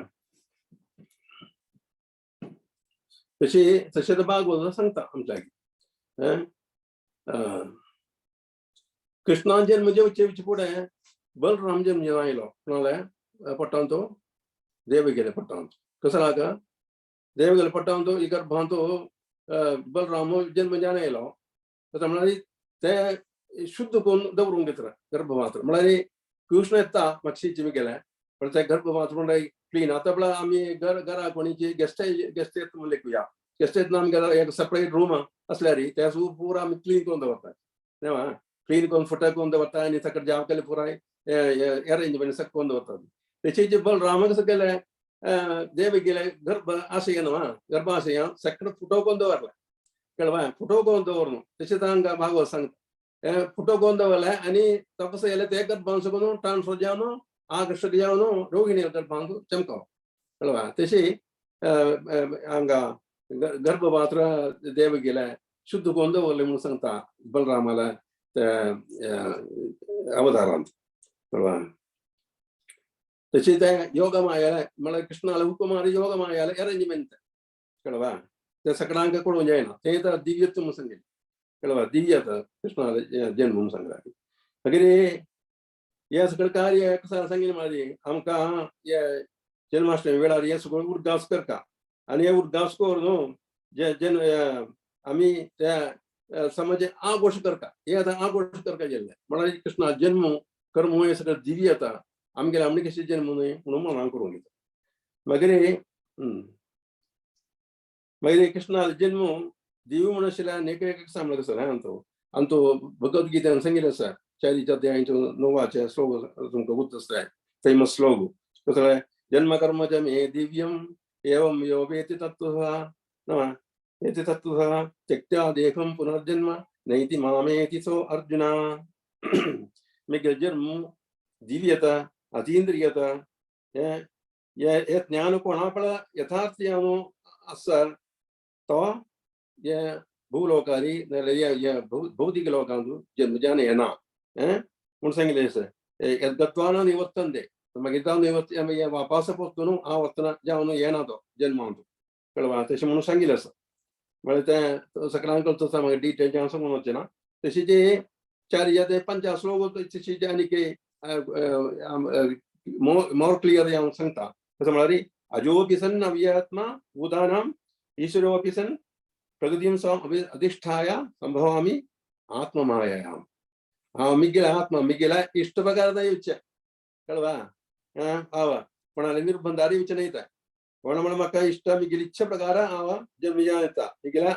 तशें तो भागवत सांगता आमच्या कृष्णान जन्म जेवचे फुडें बलराम जन्म जावन आयलो कोणाले पट्टान तो देव गेले पट्टान कसो लागा देव गेले पट्टान तो गर्भांत बलराम जन्म जावन आयलो म्हळ्यार ते शुद्ध करून दवरूंक घेतला गर्भमात्र म्हळ्यार कृष्ण येता मातशी गेले पण ते गर्भमात्र म्हळ्यार क्लीन आतां म्हळ्यार आमी घरा कोणीची गेस्ट येता म्हण लेखुया गेस्टेत नामगे एक सेपरेट रूम असल्यार त्या पूरा आमी क्लीन करून दवरता क्लीन करून फुटा करून दवरता आनी सकट जाव केले पुराय अरेंजमेंट सगळें करून दवरता तेचे जे बलराम कसं केलें देव गेले गर्भाशय गर्भाशय सकट फुटो करून दवरला कळवा फुटो करून दवरलो तशें तांकां भागवत सांगता फुटो करून दवरले आनी तो कसो येयले ते गर्भांश करून ट्रान्सफर जावन आकर्षक जावन रोहिणी गर्भांश चमकाव कळवा तशी हांगा गर्भपात्र देव गेले शुद्ध करून दवरले म्हणून सांगता बलरामाला अवतारांत कळवा तशी ते योगा मायाला म्हळ्यार कृष्णाला हुकुमार योगा मायाला अरेंजमेंट कळवा ते सगळ्यांक कळूंक जायना ते तर दिव्यत्व म्हणून सांगले कळवा दिव्यत कृष्णाला जन्म म्हणून सांगला मागीर हे सगळें कार्य कसा सांगिल्लें म्हळ्यार आमकां जन्माष्टमी वेळार हे सगळें उरगास करता आनी हे उरगास करून जे आमी त्या समाजे आगोश करता हे आतां आगोश करता गेल्ले म्हळ्यार कृष्णा जन्म कर्म हे सगळें दिव्य येता आमगेले आमणे कशें जन्म न्हय म्हणून मनान करूंक घेता मागीर कृष्णा जन्म दिव्य म्हणून आशिल्ल्यान एक सांगलो कसो आनी तो भगवद्गीतेन सांगिल्लो आसा 4 अध्यायाचो 9 श्लोक तुमकां उतर फेमस श्लोक कसो जन्म कर्म च मे दिव्यम एवं यो वेति तत्त्वतः एति तत्त्वतः त्यक्त्वा देहं पुनर्जन्म नैति मामेति सो अर्जुन मेरे जन्म दिव्यता अतीन्द्रियता ये ज्ञान कोणापळ यथार्थ ज्ञानो आसा तो ये भूलोकारी ये भौतिक लोकांतू जन्म जान येना म्हणून सांगिल्लें आसा गत्वाना निवर्तन्ते मागीर जावन वापस पोतून आ वतना जावन येना तो जन्मांत कळवा तशें म्हणून सांगिल्लें आसा म्हळ्यार ते सगळ्यांक करता मागीर डिटेल हांव सांगून वचचें ना तशी जे 4 ते 5 श्लोक तशी जे आनी मोर क्लियर हांव सांगता कसं म्हळ्यार अजोपि सन् अव्ययात्मा भूतानां ईश्वरोपि सन् प्रकृतिं स्वाम् अधिष्ठाय संभवामि आत्ममायायां हांव मिगेला आत्मा मिगेला इष्ट प्रकार येवचे कळवा हांव कोणाला निर्बंधारी येवचे न्हय कोण म्हण म्हाका इष्ट मिगेली इच्छा प्रकार हांव जन्म येता मिगेला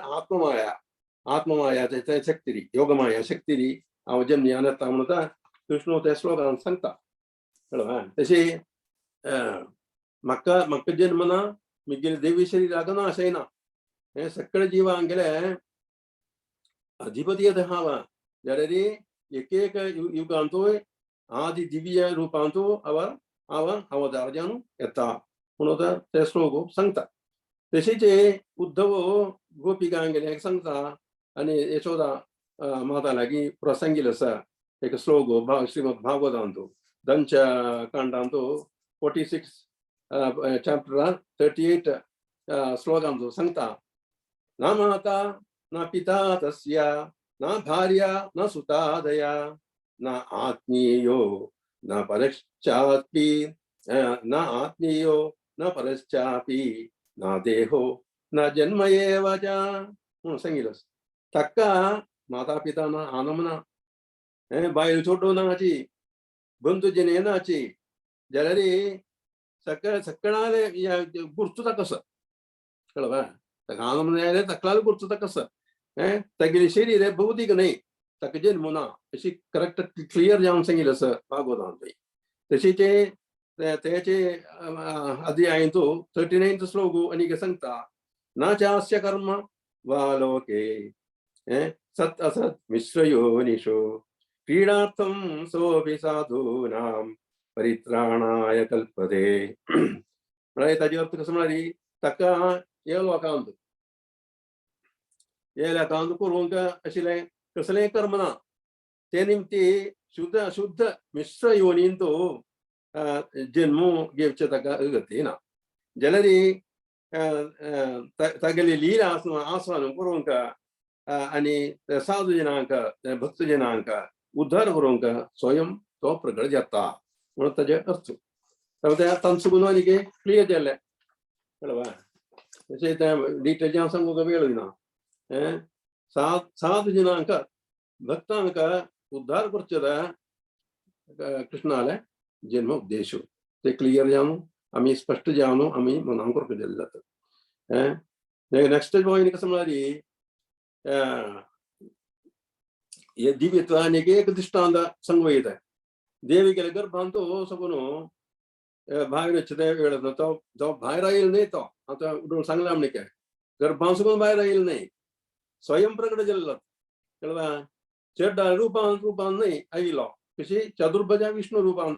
आत्ममाया शक्ती योगमाया शक्ती हांव जन्म येता म्हणून कृष्ण त्या श्लोकान सांगता कळवा तशी म्हाका जन्म ना मिगेले देवी शरीराक ना अशें ना हे सगळे जिवांक गेले अधिपती हांव जाल्यार एक युगांतूय आदि दिव्य रूपांतू हांव अवतार जावन येता म्हणून ते श्लोक सांगता तशेंच उद्धव गोपिकांक गेले सांगता आनी यशोदा माता लागीं प्रसंगील आसा एक श्लोक श्रीमद भागवतांतू दंच कांडांतू 46 चॅप्टर 38 श्लोकांतू सांगता न माता न पिता तस्य न भार्या न सुता दया न आत्मीयो न परश्चापि न आत्मीयो न परश्चापि न देहो न जन्म एव च म्हणून सांगिल्लो ताका माता पिता ना आनमना बायल छोटो नाची बंधू जने नाची जाल्यार सकळाले गुर्तुता कसो कळवा ताका आनमना तकलाल गुर्तुता कसो तागेले शरीर भौतिक न्हय ताका जन्म ना अशी करेक्ट क्लियर जावन सांगिल्लें आसा भागवतांत तशेंच तेचे अध्यायाचो 39 श्लोक आनीक सांगता न चास्य कर्म वा लोके सत् असत् मिश्रयोनिषु क्रीडार्थं सोऽपि साधूनां परित्राणाय कल्पते म्हळ्यार ताजे अर्थ कसो म्हळ्यार ताका हे लोकांत करूंक आशिल्लें कसलेंय कर्म ना ते निमती शुद्ध अशुद्ध मिश्र योनीन तो जन्म घेवचे ताका गती ना जाल्यार तागेली लीला आस्वाद करूंक आनी साधू जनांक भक्त जनांक उद्धार करूंक स्वयं तो प्रगट जाता म्हणून ताजे अर्थ तांचो गुण आनीक क्लियर जाल्ले कळवा तशें डिटेल हांव सांगूंक वेळ ना साधू जनांक भक्तांक उद्धार करचे कृष्णाले जन्म उद्देश ते क्लियर जावन आमी स्पश्ट जावन आमी मनान करपाक जाल्ले जाता नेक्स्ट पॉइंट कसं म्हणाली हे दिव्यत्व अनेक एक दृष्टांत संगवयत आहे देविके गर्भ ಅಂತೂ सगुन भायर वचते वेळत तो जो भायर येईल नाही तो आता उडून सांगला म्हणजे गर्भांसुकून भायर येईल नाही स्वयं प्रकट जल्ल कळवा चेड्डा रूपान नाही आईलो कशी चतुर्भुजा विष्णु रूपान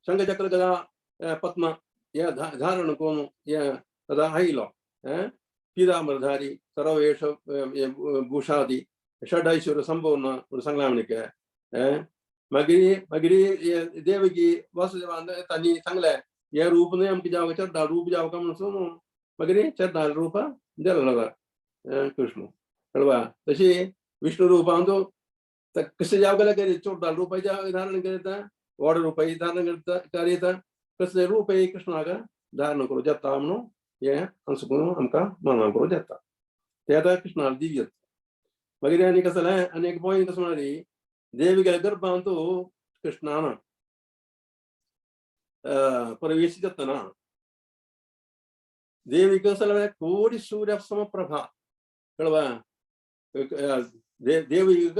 शंखचक्र गदा पद्म या धारण कोण या तदा आईलो पीतांबरधारी सर्वेश भूषादी षडैश्वर संपूर्ण सांगला म्हणजे मागीर देवकी वासुदेवान तांणी सांगलें हे रूप न्हय आमकां जावं चड्डा रूप जावं काय म्हणून मागीर चड्डा रूप दिलें कृष्ण कळवा तशी विष्णु रूपान तो कशें जावं गेल्यार करीत चोड्डा रूपाचे धारण करीता व्हड रूपाची धारण करीता कसलें रूप कृष्णाक धारण करूं येता म्हणून हे असो करून आमकां मना करूं येता ते आतां कृष्णाक दिव्य मागीर आनी कसं जालें आनी एक पॉयंट कसं म्हणाली देविके गर्भान तो कृष्णान प्रवेश जातना देविक कसं कोटी सूर्य समप्रभा कळवा देविक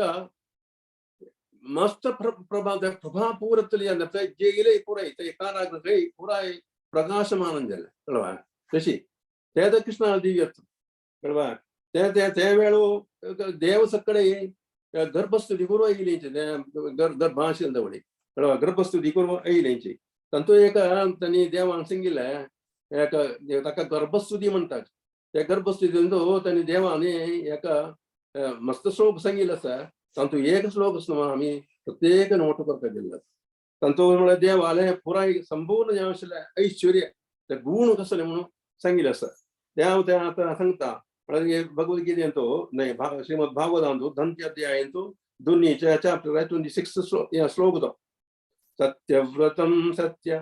मस्त प्रभा पूरतली जे गेले पुराय ते कारागृह पुराय प्रकाशमान जालें कळवा तशी ते कृष्णाला दिव्य कळवा त्या वेळो देव सकळे गर्भस्तुती करूं येयलेंची गर्भा आशिल्ले दवडी कळवा गर्भस्तुती करूं येयलेंची तातूंत एक तांणी देवान सांगिल्लें ताका गर्भस्तुती म्हणटात त्या गर्भस्तुतीन तांणी देवान एक मस्त श्लोक सांगिल्लो आसा तातूंत एक श्लोक आसा आमी प्रत्येक नोट करता गेल्लो तातूंत म्हळ्यार देवाले पुराय संपूर्ण जें आशिल्लें ऐश्वर्य ते गुण कसले म्हणून सांगिल्लें आसा देव ते आतां सांगता भगवद्गीतेन तो नहीं श्रीमद भागवतान तो धनते अध्यायन तो दुनिया चैप्टर 26 श्लोक तो सत्यव्रतम सत्य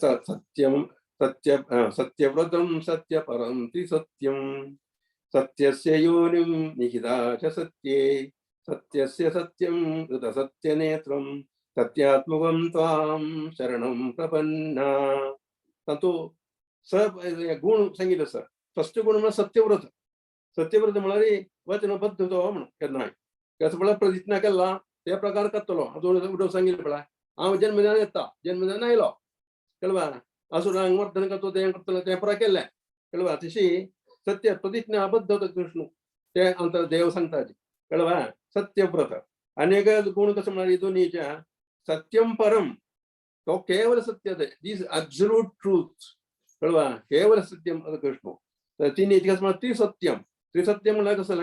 सत्यम सत्य सत्यव्रतम सत्य परम त्रिसत्यम सत्यस्य योनिं निहिता च सत्ये सत्यस्य सत्यं कृत सत्यनेत्रं सत्यात्मकं त्वां शरणं प्रपन्ना ततो सब गुण सांगितलं सर फर्स्ट गुण म्हळ्यार सत्यव्रत सत्यव्रत म्हळ्यार वचनबद्ध तो म्हणून केन्नाय कसं म्हळ्यार प्रतिज्ञा केला त्या प्रकार करतलो उडोव सांगिल्लें म्हळ्यार हांव जन्मदान येता जन्मदान आयलो कळवा असुरांक मर्दन करतो तें करतलो तें पुराय केल्लें कळवा तशी सत्य प्रतिज्ञा बद्ध कृष्ण ते अंतर देव सांगता कळवा सत्यव्रत अनेक गुण कसं म्हळ्यार दोनीच्या सत्यम परम तो केवल सत्य दीस एब्सोल्यूट ट्रूथ कळवा केवल सत्यम कृष्ण तिनी त्रिसत्यम त्रिसत्यम म्हळ्यार कसं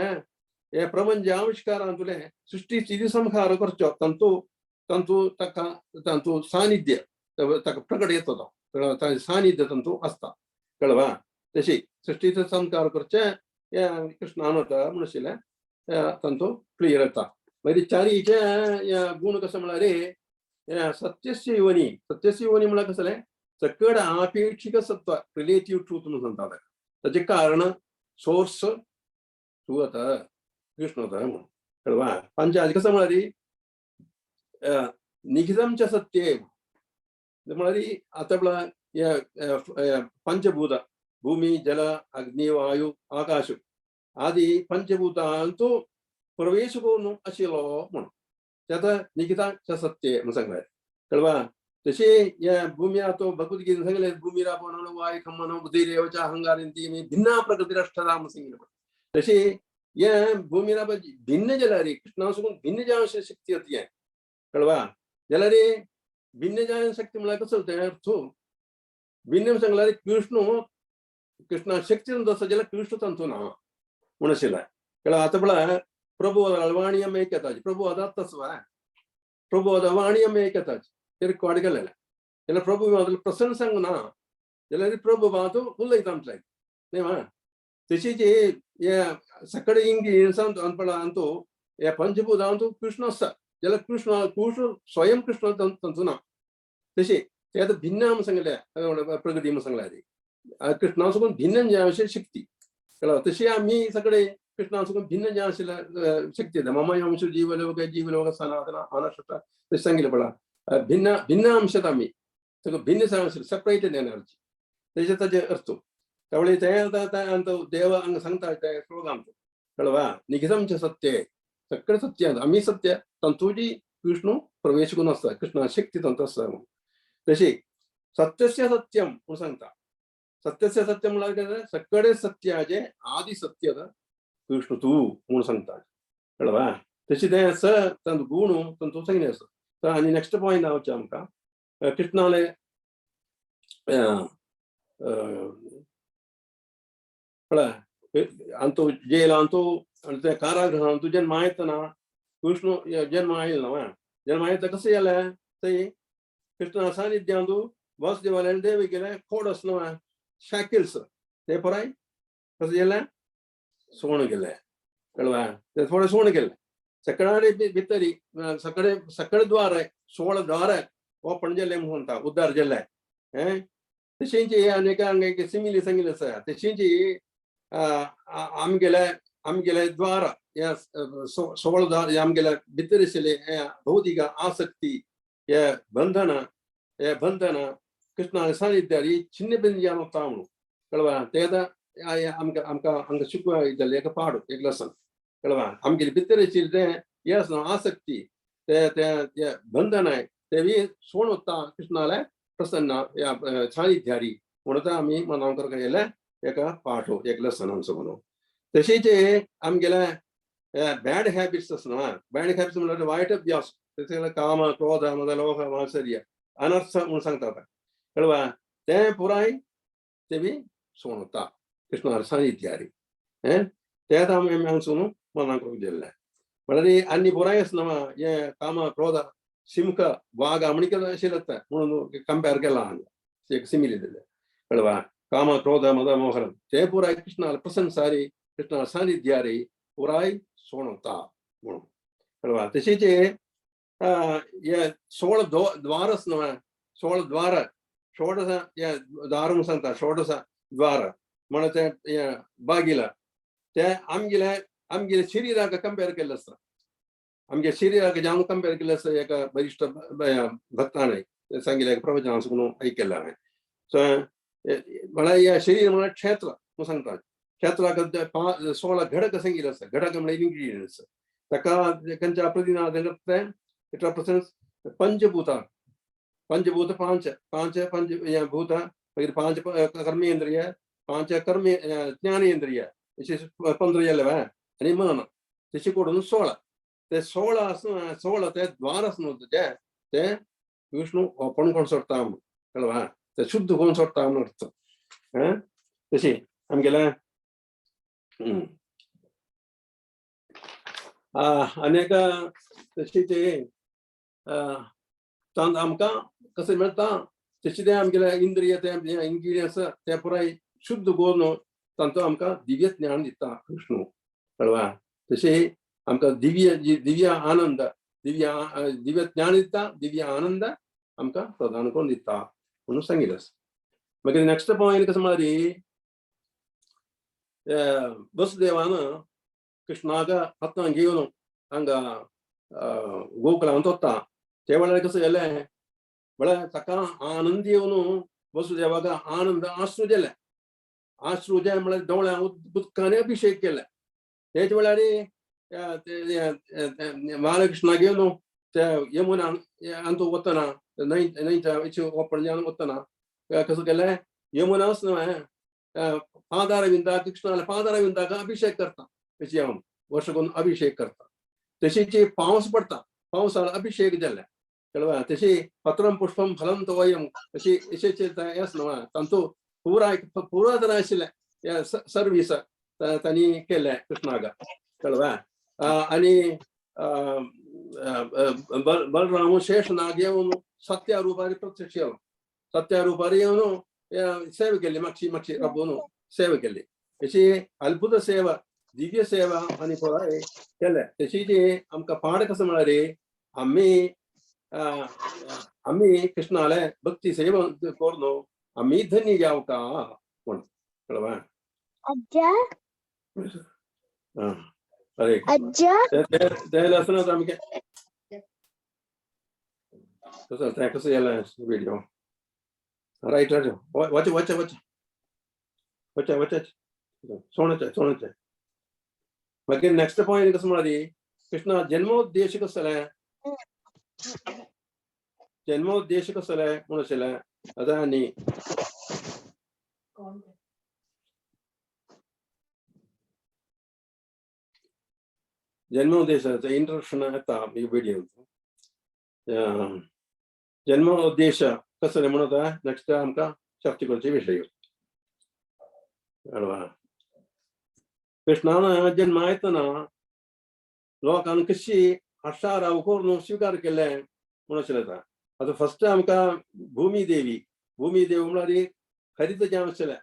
हे प्रपंच आविष्कारान तुलें सृष्टी स्थिती संहार करचो तंतू ताका सानिध्य ताका प्रकट येतो तो सानिध्य तंतू आसता कळवा तशी सृष्टीचो संहार करचे हे कृष्णान म्हणून आशिल्लें तंतू क्लियर येता मागीर चारीचे गुण कसं म्हळ्यार सत्यस्य योनी म्हळ्यार कसं सकड आपेक्षिक सत्व रिलेटिव्ह ट्रूथ म्हणून सांगतात ताचे कारण सोर्स तू आता कृष्ण होता म्हणून कळवा पंचायत कसं म्हळ्यार निखितमच्या सत्य म्हळ्यार आता म्हळ्यार पंचभूत भूमी जल अग्नी वायू आकाश आदी पंचभूतांतू प्रवेश करून आशिल्लो म्हणून त्यात निखिताच्या सत्य म्हणून सांगल्यार कळवा तशी या भूमी तो भगवद्गीतेन सांगले भूमी रापण वाय खम्मन बुद्धिरेवचा अहंगारिंती भिन्ना प्रकृतिरष्टधा म्हणून सांगिल्लें तशी या भूमी रापाची भिन्न जाल्यार कृष्णासून भिन्न जावं शक्ती होती कळवा जाल्यार भिन्न जावं शक्ती म्हळ्यार कसो अर्थ भिन्न सांगल्यार कृष्ण शक्ती तसो जाल्यार कृष्ण तंतू ना म्हणून आशिल्लें कळवा आतां म्हळ्यार प्रभू वाणी आमी ऐकताची प्रभू आतां तसो प्रभू आतां वाणी आमी ऐकताची ते रिकॉर्ड केलेलें जाल्यार प्रभू प्रसन्न सांग ना जाल्यार प्रभू तूं उलयता आमच्या न्ही मा तशी जी हे सकळे इंग्लिशांत तूं हे पंचभूतां तूं कृष्ण आसता जाल्यार कृष्ण स्वयं कृष्ण तंतू ना तशी ते आतां भिन्न म्हणून सांगलें प्रगती म्हणून सांगल्यार कृष्णासून भिन्न जे अशें शक्ती कळ्ळें तशी आमी सगळे कृष्णासून भिन्न जे आशिल्ले शक्ती मम अंश जीवलोक सनातना अनश्वता तशें सांगिल्लें पळय भिन्न अंशात आमी सगळं भिन्न सेपरेटेड एनर्जी त्याचे अर्थ त्यावेळी ते देव अंग सांगता ते श्लोकांत कळवा निगितमच सत्य सगळं सत्य आम्ही सत्य तंतुजी विष्णू प्रवेश करून असतात कृष्णा शक्ती तंत्र असतात तशी सत्यस्य सत्यम म्हणून सांगता सत्यस्य सत्यम म्हणल्यार सगळे सत्याचे आदि सत्य विष्णू तू म्हणून सांगता कळवा तशी ते स गुण तंतू सांगितले असतात तर आणि नेक्स्ट पॉइंट जावचे आमकां कृष्णाले अंतू जेल अंतू ते कारागृहान तू जन्म आयतना विष्णू जन्म आयल ना जन्म आयता कसं येलें थंय कृष्णा सानिध्यांतू वासुदेवान देवी गेले खोडस ना शॅकिल्स ते पराय कसं येलें सोण गेले कळवा ते थोडे सोण गेले सकाळी भितरी सकाळी द्वार आहे 16 द्वार आहे ओपन जेले म्हणता उद्धार जेले तशेंची अनेक हांगा सिमिली सांगिल्लें आसा तशेंची आमगेले द्वार या 16 द्वार आमगेले भितर आशिल्ले भौतिक आसक्ती हे बंधना कृष्णा सानिध्यार ही छिन्न भिन्न जावन वता म्हणून कळवा ते आमकां शिकवा जाल्लें एक पाड एक लेसन कळवा आमगेले भितर आशिल्ले हे आसक्ती ते बंधन आहे ते बी सोड वता कृष्णाले प्रसन्न या सानिध्यारी म्हणून आमी मनां करता गेले एका पाठ एक लेसन आमचो म्हणून तशेंच आमगेले बॅड हॅबिट्स आसना बॅड हॅबिट्स म्हणल्यार वायट अभ्यास काम क्रोध मद लोभ मात्सर्य अनर्थ म्हणून सांगता कळवा ते पुराय ते बी सोड वता कृष्णा सानिध्यारी तेच आमी हांगसून मनां करूंक दिल्लें म्हळ्यार आनी पुराय आसना हे काम क्रोध सिमक वाघ आमणीक आशिल्ले म्हणून कंपेर केला हांगा एक सिमिली दिले कळवा काम क्रोध मद मोहर ते पुराय कृष्णा प्रसन्नसारी कृष्णा सानिध्यारी पुराय सोड वता म्हणून कळवा तशेंच हे 16 द्वार आसना 16 द्वार षोडश हे द्वार म्हणून सांगता षोडश द्वार म्हणजे ते बागिला ते आमगेले शरिराक कंपेर केल्लें आसता आमगे शरिराक जावन कंपेर केल्लें आसता एका वरिश्ठ भक्तान सांगिल्लें प्रवचन म्हणून आयकल्लें हांवें सो म्हळ्यार हे शरीर म्हळ्यार क्षेत्र म्हणून सांगता क्षेत्राक 16 घडक सांगिल्ले आसता घडक म्हळ्यार इन्ग्रिडियंट्स ताका खंयच्या प्रतिदिन इट रिप्रेझेंट्स पंचभूतां पंचभूत पांच भूत मागीर 5 कर्मेंद्रिय 5 ज्ञानेंद्रिय अशे 15 जाले आनी मन तशें करून 16 ते 16 ते द्वार आसना ते विष्णू ओपन करून सोडटा कळवा ते शुद्ध करून सोडटा म्हणून अर्थ तशी आमगेले अनेक तशीच आमकां कशें मेळटा तशें ते आमगेले इंद्रिय ते इन्ग्रिडियंट्स ते पुराय शुद्ध करून तांचो आमकां दिव्य ज्ञान दिता विष्णू कळवा तशें आमकां दिव्य आनंद दिव्य ज्ञान दिता दिव्य आनंद आमकां प्रदान करून दिता म्हणून सांगिल्लें मागीर नेक्स्ट पॉयंट कसं म्हळ्यार वसुदेवान कृष्णाक हातान घेवन हांगा गोकुलांत वता ते वेळार कसं जालें म्हळ्यार ताका आनंद येवन वसुदेवाक आनंद आश्रू जेले म्हळ्यार दोळ्यां उदकांनी अभिषेक केले तेच वेळार महालकृष्णा घेवन ते यमुना अंतू वतना न्हंयच्या ओपन जावन वतना कसं केलें यमुना आसना पादारविंदाक कृष्णाल्या पादारविंदाक अभिषेक करता तशी हांव वर्ष करून अभिषेक करता तशीच पावस पडता पावसाळ अभिषेक जाले कळवा तशी पत्रम पुष्पम फलम तोयम अशी हे आसना तांचो पुरा जर आशिल्ले सर्वीस तांणी केले कृष्णाक कळवा आनी बलराम शेषनाग येवन सत्या रुपारी प्रत्यक्ष येवन सत्या रुपारी येवन सेवा केली मागची राबोवन सेवा केली अशी अद्भुत सेवा दिव्य सेवा आनी पुराय केले तशीच आमकां पाड कसं म्हळ्यार आमी कृष्णाले भक्ती सेवा करून आमी धन्य जावका म्हण कळवा हरे ते लसनात आमगे कसं येलें व्हिडिओ रायट वाच वच्चा सोना मागीर नेक्स्ट पॉइंट कसं म्हणाली कृष्णा जन्मोद्देश कसले म्हणून आशिल्लें आतां आनी जन्मोद्देशाचो इंट्रोडक्शन येता ही व्हिडिओ जन्मोद्देश कसले म्हणून आतां नेक्स्ट आमकां चर्चा करचे विशय कळवा कृष्णान जन्मा येतना लोकांनी कशी आशाराव करून स्वीकार केले म्हणून आशिल्लें आतां फर्स्ट आमकां भूमी देवी म्हळ्यार हरीत जें आशिल्लें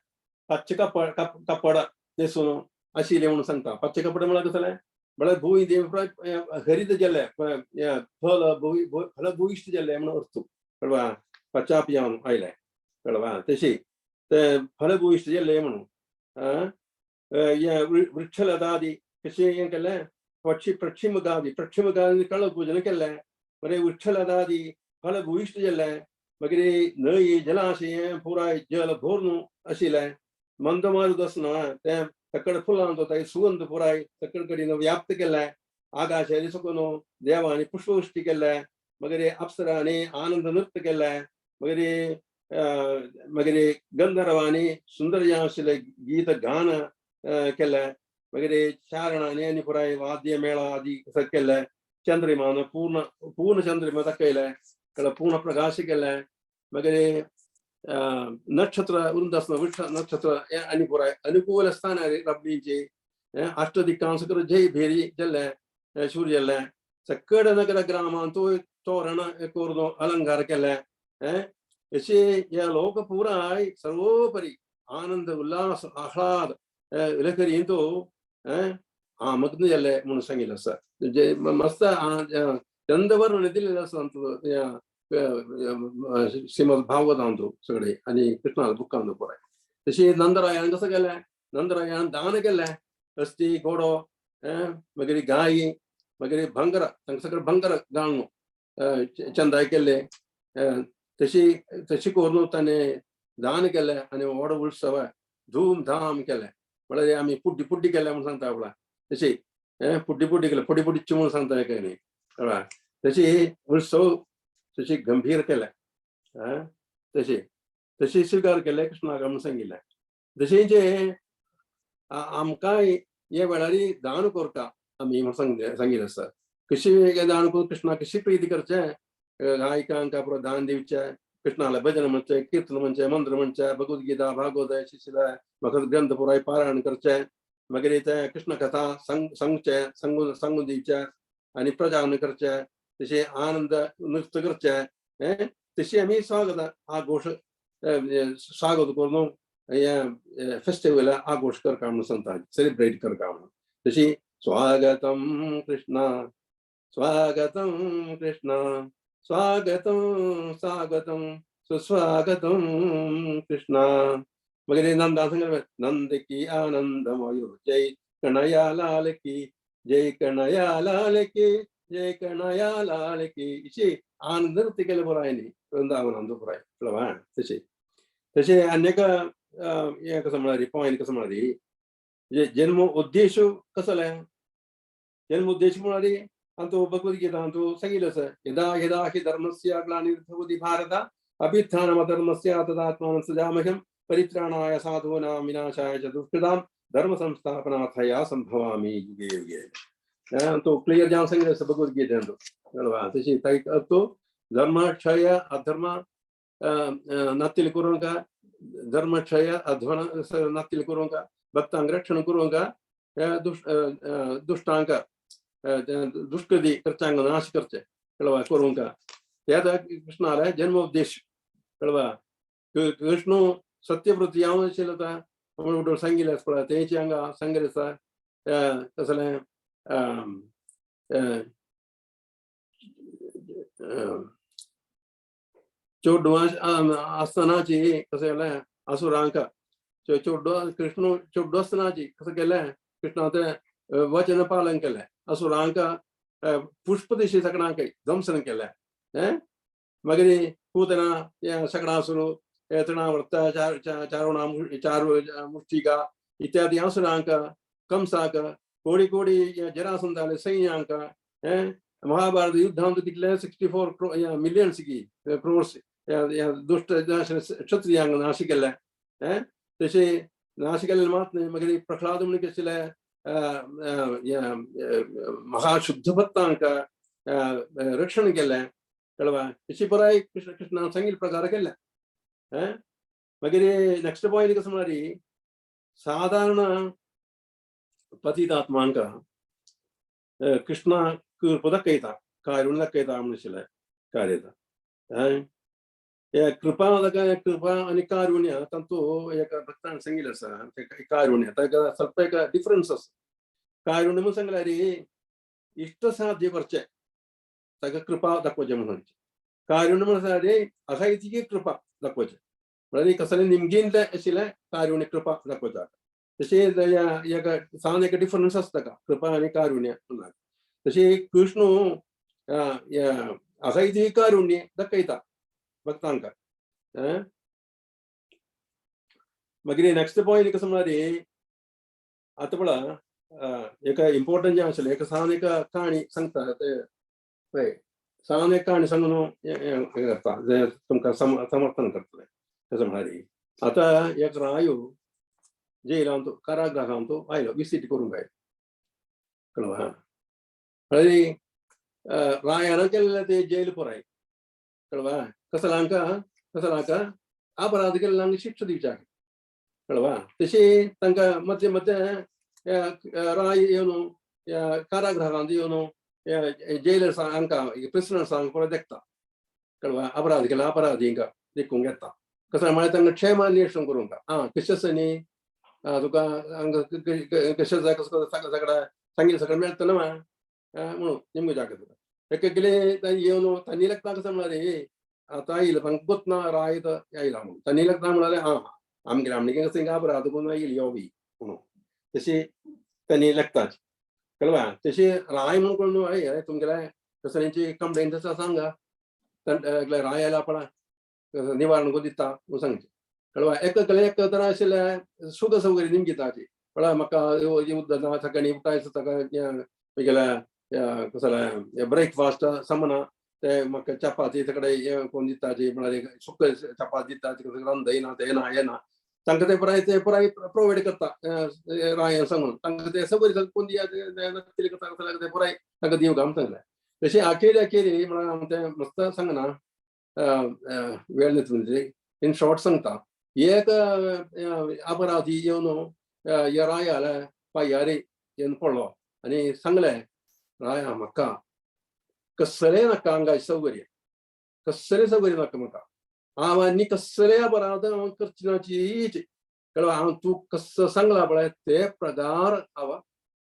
पांचशे कापड न्हेसून आशिल्लें म्हणून सांगता पांचशे कपडे म्हळ्यार कसलें म्हळ्यार भूमी देवी हरीत जेल्ले फल भूइश्ट जेल्ले म्हणून अर्थ कळवा पचाप जावन आयले कळवा तशी ते फल भूइश्ट जेल्ले म्हणून वृक्षलतादी कशें हें केलें पश्चिमगादी कळ पूजन केलें मागीर वृक्षलतादी फल भूइश्ट जेल्ले मागीर न्हंय जलाशय पुराय जल भरून आशिल्लें मंद मारूद आसना तें सकड फुलां सुगंध पुराय सकड कडेन व्याप्त केलें आकाशाची सकून देवांनी पुष्पवृश्टी केलें मागीर अप्सरांनी आनंद नृत्य केलें मागीर गंधर्वांनी सुंदर जें आशिल्लें गीत गान केलें मागीर चारणांनी आनी पुराय वाद्य मेळा आदी केलें चंद्रिमान पूर्ण चंद्रिमा दाखयलें पूर्ण प्रकाश केलें मागीर नक्षत्र वृंदासन नक्षत्र आनी पुराय अनुकूल स्थान रब्बींची अष्टदिक्कां सकल जय भेरी जेल्ले सूर्य जेल्ले सकड नगर ग्रामांत तोरण करून अलंकार केले अशे ह्या लोक पुराय सर्वोपरी आनंद उल्लास आह्लाद करीन तो मग्न जाल्ले म्हणून सांगिल्लें आसा जे मस्त चंदवर्ण दिल्लें आसा श्रीमद भागवतांत सगळे आनी कृष्णा बुकांत पुराय तशी नंदरायान कसं केलें नंदरायान दान केलें अस्थी घोडो मागीर गाय मागीर भंगर तांकां सगळें भंगर घालून चंदाय केले तशी करून ताणें दान केलें आनी व्हड उत्सव धूम धाम केलें म्हळ्यार आमी पुड्डी केलें म्हणून सांगता आपला तशी पुड्डी केलें पुड्डी म्हणून सांगता काय न्ही कळ्ळा तशी उत्सव तशी गंभीर केलें तशी स्वीकार केलें कृष्णाक म्हणून सांगिल्लें जशें जे आमकांय हे वेळार दान करता आमी सांगिल्लें आसा कशी दान करून कृष्णाक कशी प्रीती करचें गायकांक दान दिवचें कृष्णाला भजन म्हणचें कीर्तन म्हणचें मंत्र म्हणचें भगवद्गीता भागवत शिशिला म्हाका ग्रंथ पुराय पारायण करचें मागीर तें कृष्ण कथा सांगचें सांगून दिवचें आनी प्रचार करचें तशें आनंद नृत्य करचें तशी आमी स्वागत आघोश स्वागत करून हे फेस्टिवल आघोश करता म्हणून सांगता सेलिब्रेट करता म्हणून तशी स्वागतम कृष्ण स्वागतम कृष्ण स्वागतम स्वागतम सुस्वागतम कृष्ण मागीर नंदा सांगलें नंद की आनंदमयो जय कन्हैया लाल की जय कन्हैया लाल की जय कन्हैया लाल की इशी आनंद नृत्य केलें पुराय न्ही वृंदावनांत पुराय कळ्ळें तशें आनीक हें कसो म्हळ्यार पॉयंट कसो म्हळ्यार जन्म उद्देश कसले जन्म उद्देश म्हळ्यार अंतो भगवद्गीता अंतो सांगिल्लें आसा यदा यदा हि धर्मस्य ग्लानिर्भवति भारत अभ्युत्थानमधर्मस्य तदात्मानं सृजाम्यहं परित्राणाय साधूनां विनाशाय च दुष्कृतां धर्म संस्थापनार्थया संभवामि युगे युगे तो क्लियर जावन सांगिल्लें आसा भगवद्गीतेंत कळ्ळें तशी तो धर्मक्षय अधर्म नत्तील करूंक धर्मक्षय अध्वन नत्तील करूंक भक्तांक रक्षण करूंक दुष्टांक दुष्कृती करच्यांक नाश करचे कळवा करूंक हे कृष्णाले जन्म उद्देश कळवा कृष्ण सत्यव्रती हांव आशिल्लो म्हणून सांगिल्लें आसा पळय तेंची हांगा सांगिल्लें आसा कसलें चोड्डू आसतनाची कशें केलें असुरांक कृष्ण चोड्डू आसतनाची कसं केलें कृष्णा तें वचन पालन केलें असुरांक पुष्प दिशी सगळ्यांक ध्वंसन केलें मागीर पूतना सगळां सुरू तृणावर्त चारुणामुष्टिका इत्यादि असुरांक कंसाक कोडी कोडी जरासंधाले सैन्यांक महाभारत युद्धांत कितले 64 मिलियन्स की क्रोर्स दुष्ट क्षत्रियांक नाश केले तसे नाश केलेले मात नाही मग प्रह्लाद म्हणून केले महाशुद्ध भक्तांक रक्षण केले कळवा तशी बराय कृष्णान सांगितले प्रकार केले मागीर नेक्स्ट पॉइंट कसं म्हणारी साधारण पतितात्मांक कृष्णा कृपा दाखयता कारुण्य दाखयता म्हणून कार्य कृपा कृपा आणि कारुण्य तांतू एका भक्तान सांगितलं आसा कारुण्य ताका ಸ್ವಲ್ಪ एक डिफरन्स आसा कारुण्य म्हणून सांगल्यार इष्ट साध्य करचे ताका कृपा दाखोवचे म्हणून कारुण्य म्हणून सांगल्यार असायची कृपा दाखोवचे म्हणजे कसले निमगेन आशिल्ले कारुण्य कृपा दाखोवता तशे सांग एक डिफरन्स आसता का कृपा आणि कारुण्य तसे कृष्ण असायची कारुण्य दाखयता भक्तांका मागीर नेक्स्ट पॉइंट कसं म्हणारे आता पळा एक इम्पॉर्टंट जे आसलें एक सांग एक कहाणी सांगता ते सांग एक कहाणी सांगून करता जे तुमकां समर्थन करतले तसं म्हणारे आता एक रायो जेलांत तो कारागृहांत तो आयलो विसीट करूंक आयलो कळवा म्हणजे रायान केलेले ते जेल पुराय कळवा कसलांका अपराध केलेल्यांक शिक्षा दिवच्या कळवा तशी तांकां मध्य मध्य राय येवन कारागृहांत येवन जेलर्सांक प्रिसनर्सांक पळय देखता कळवा अपराध केला अपराधींक देखून घेता कसं म्हळ्यार तांकां क्षेमान्वेषण करूंक कशें आसा न्ही तुका कशें जाय कसं सगळ्या सांगितलें सगळें मेळटा न्हू म्हणून निमगे जागे एक गेले येवन तांणी लागता कसं म्हणाले आता येयला तांकां गोतना राय आयला म्हणून तांणी लागता म्हणाले आमगे कसं अपराध करून येयली यो बी म्हणून तशी तांणी लागताच कळवा तशी राय म्हणून कळून हय तुमगेल्या कसल्यांची कंप्लेंट आसा सांगा राय आयला पळय निवारण करून दिता म्हणून सांगचे कळवा एक तर आशिल्ले सुख सौकर्य निमगिताची पळय म्हाका सकाळी उठायचं ताका म्हगेल्या कसले ब्रेकफास्ट समना ते म्हाका चपाती तकडे कोण दिताची म्हळ्यार सुक चपाती दिता रंद येना ते येना तांकां ते पुराय प्रोवायड करता राय सांगून तांकां ते सगळें कोण दिता ते पुराय तांकां दिवंक आमी सांगलें तशें आखेरी म्हळ्यार ते मस्त सांगना वेळ न्ही इन शॉर्ट सांगता एक अपराधी येवन रायाल्या पांयार येवन पडलो आनी सांगलें राया म्हाका कसलें नाका आंगाची सौकर्य कसलें सौकर्य नाका म्हाका हांव आनी कसलें अपराध हांव करची नाचीच कळ्ळें हांव तूं कसो सांगला पळय ते प्रकार हांव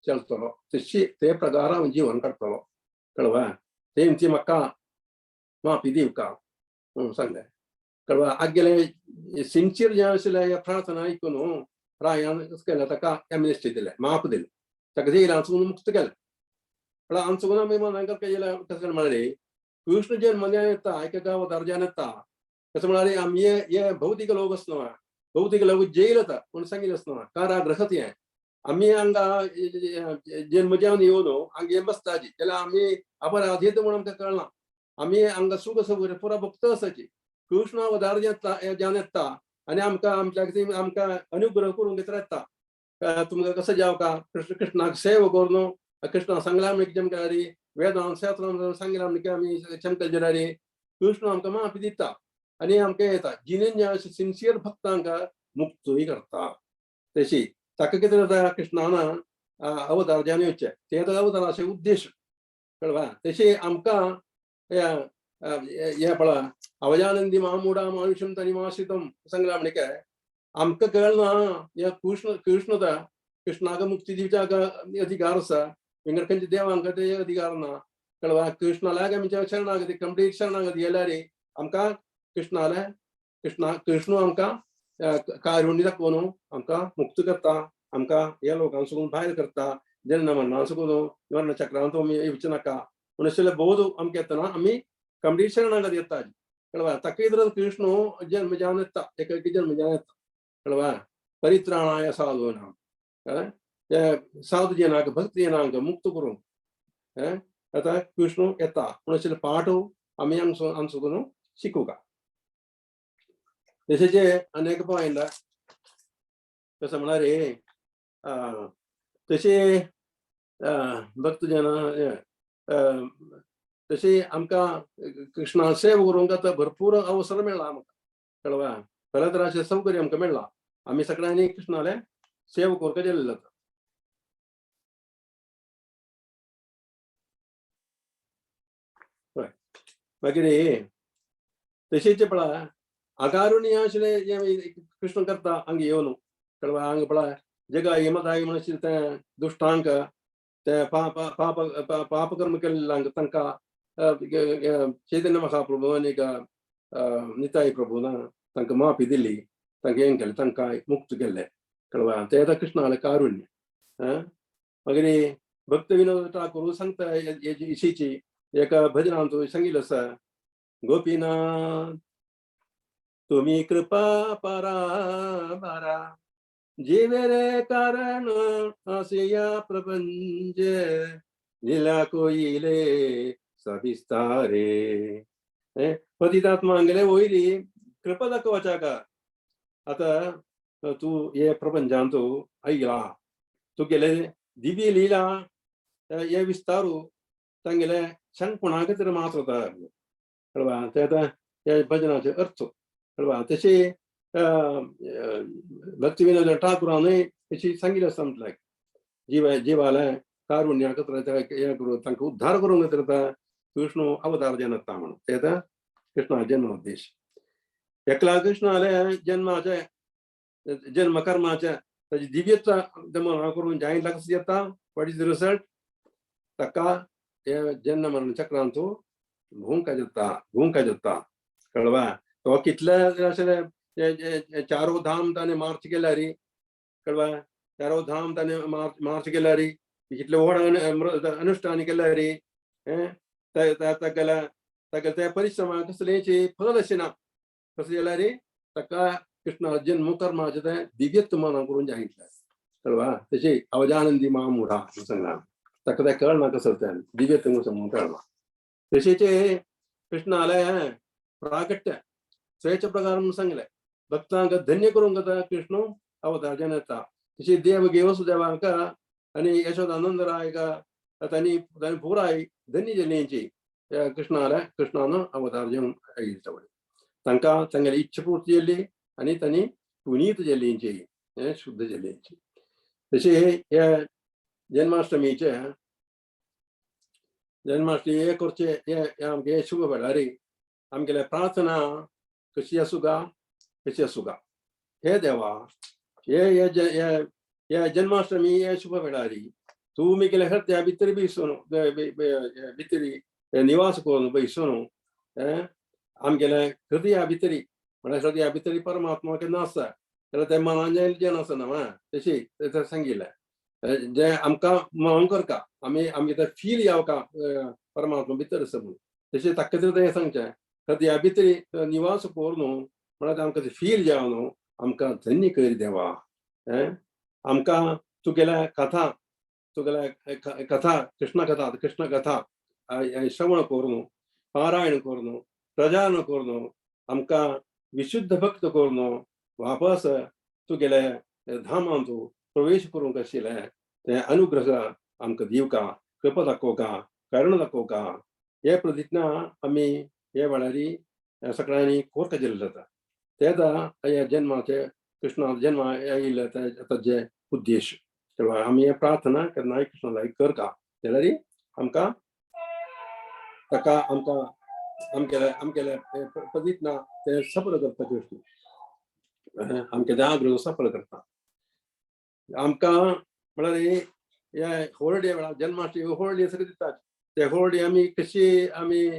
चलतलो तशी ते प्रकार हांव जीवन काडटलो कळ्ळें तेंची म्हाका माफी दिवका म्हणून सांगलें कळ्ळें आगेलें सिन्सियर जें आशिल्लें प्रार्थना आयकून रायान कसं केलें ताका एमनेस्टी दिलें माफ दिलें ताका जेलांतसून मुक्त केलें पण आमचो आमी मनान कसं म्हणाले कृष्ण जन्मल्यान येता एका अवतारच्यान येता कसं म्हणाले आमी हे भौतीक लोक आसना भौतीक लोक जेल येता पूण सांगितलें आसना कारागृहात हें आमी हांगा जन्म जेवन येवन हांगा बसताची जाल्यार आमी अपराधीत म्हणून आमकां कळना आमी हांगा सुख सौकर्य पुरा भक्त आसाची कृष्ण अवतार ज्यान येता आनी आमकां अनुग्रह करून घेत येता तुमकां कसं जावका कृष्णाक सेवा करून कृष्णा सांगला आमी जम केल्यारी वेदांत शास्त्रांत सांगला आमी चमकल जेल्यारी कृष्ण आमकां माफी दिता आनी आमकां येता जिणेन जे सिन्सियर भक्तांक मुक्तूय करता तशी ताका कितें जाता कृष्णान अवतार ज्यान येवचे ते अवताराचे उद्देश कळ्ळें तशी आमकां हे पळय अवजानंदी मामुडा मानुषम तनिमाश्रितम सांगला म्हणजे काय आमकां कळना हे कृष्णाक मुक्ती दिवच्याक अधिकार आसा विंगड खंयचे देवांक ते अधिकार ना कळ्ळें कृष्णालाक आमच्या शरणागती कंप्लीट शरणागती गेल्यार आमकां कृष्ण आमकां कारुण्य दाखोवन आमकां मुक्त करता आमकां ह्या लोकांसून भायर करता जन्म मरणासून वर्ण चक्रांत आमी येवचे नाका पूण अशें बोध आमकां येतना आमी कंप्लीट शरणागती येता कळवा ताका इतर कृष्ण जन्म जान येता एक जन्म जान येता कळवा परित्राणाय साधूनां साधू जनांक भक्त जनांक मुक्त करूंक आता कृष्ण येता कोणाचे पाठ आम्ही आमचो शिकूका तशेंचे अनेक पॉयंट कसं म्हणणार रे तसे भक्त जना तशी आमकां कृष्णा सेव करूंक आतां भरपूर अवसर मेळ्ळा आमकां कळवा खरें तर अशें सौकर्य आमकां मेळ्ळा आमी सगळ्यांनी कृष्णाले सेव करपाक गेल्ले जाता मागीर तशेंच पळय अकारुण्य आशिल्ले जे कृष्ण करता हांगा येवन कळवा हांगा पळय जगा यमदाय म्हणून तें दुश्टांक ते पापकर्म केल्ल्यांक तांकां चैतन्य महाप्रभू आनी निताय प्रभून तांकां माफी दिली तांकां हें केलें तांकां मुक्त केल्ले कळवा ते आतां कृष्णाले कारुण्य मागीर भक्त विनोद ठाकूर सांगता हेजी इशीची एका भजनांत सांगिल्लें आसा गोपीनाथ तुम्ही कृपा पराभरा जीवेरे कारण आसिया प्रपंच लीला कोयिले सविस्तारे पतितात्मांगेले वयली कृपा दाखोवच्या का आता तू हे प्रपंचांत आयला तुगेले दिव्य लीला हे विस्तारू तांगेले शंकपणा खातीर मात्र कळवा ते आतां हे भजनाचे अर्थ कळवा तशे भक्ती विनोद ठाकुरानूय तशी सांगिल्लें आसा म्हटल्यार जिवाले कारुण्या खातीर हे करून तांकां उद्धार करूंक खातीर कृष्ण अवतार जावन येता म्हणून ते आतां कृष्णा जन्मोद्देश एकला कृष्णाले जन्माचे जन्म कर्माचे ताची दिव्यता दमन करून जायला कसं येता वॉट इज द रिजल्ट ताका हे जन्म मरण चक्रांत भूंका जाता कळवा तो कितले अशें चारो धाम ताणें मार्च केल्यार कळवा चारो धाम ताणें मार्च केल्यार कितले व्हड अनुश्ठान केल्यार ताका त्या परिश्रमाक कसलेंची फल अशें ना कसं जाल्यार ताका कृष्णा जन्म कर्माचें तें दिव्यत्व मना करून जायतलें कळवा तशी अवजानंदी महामुढा सांगला ताका तें कळना कसं तें दिव्यत्व समून कळना तशेंचे कृष्णाले प्राकट्य स्वेच्छ प्रकार म्हणून सांगले भक्तांक धन्य करूंक जाता कृष्ण अवतार जावन येता तशी देवगी वसुदेवाक आनी यशोदानंदरायका तांणी पुराय धन्य जाल्लींची कृष्णान अवतार जावन येयले तांकां तांगेली इच्छा पूर्ती जाल्ली आनी तांणी पुनीत जाल्लींची शुद्ध जाल्लींची तशी हे जन्माष्टमी हे करचे हे शुभ वेळार आमगेले प्रार्थना कशी आसूं गा हे देवा हे जन्माष्टमी हे शुभ वेळार तूं मुगेले हृदया भितर बैसून भितरी निवास करून बैसून आमगेले हृदया भितरी म्हळ्यार हृदया भितरी परमात्मा केन्ना आसा जाल्यार ते मनान जें आसना तशी सांगिल्लें जे आमकां मौन करता आमी ते फील यावका परमात्मा भितर आसा म्हणून तशें ताका खातीर तें सांगचें हृदया भितरी निवास कर न्हू म्हळ्यार आमकां ते फील जाव न्हू आमकां धन्य कर देवा आमकां तुगेल्या कथा कृष्ण कथा श्रवण कर न्हू पारायण कर न्हू प्रजारण कर न्हू आमकां विशुद्ध भक्त कर न्हू वापस तुगेले धामांत प्रवेश करूंक आशिल्लें तें अनुग्रह आमकां दिवका कृपा दाखोवका करुण दाखोवका हे प्रतिज्ञा आमी हे वेळार सगळ्यांनी करता गेले जाता तेदा ह्या जन्माचे कृष्णा जन्म येयले ताचे उद्देश आमी हे प्रार्थना केन्नाय कृष्णाला करता जाल्यार आमकां ताका आमगेले प्रतिज्ञा ते सफल करता कृष्ण आमचे आग्रह सफल करता आमकां म्हळ्यार हे होळडे वेळार जन्माष्टमी होळडे सगळे दितात ते होळडे आमी कशी आमी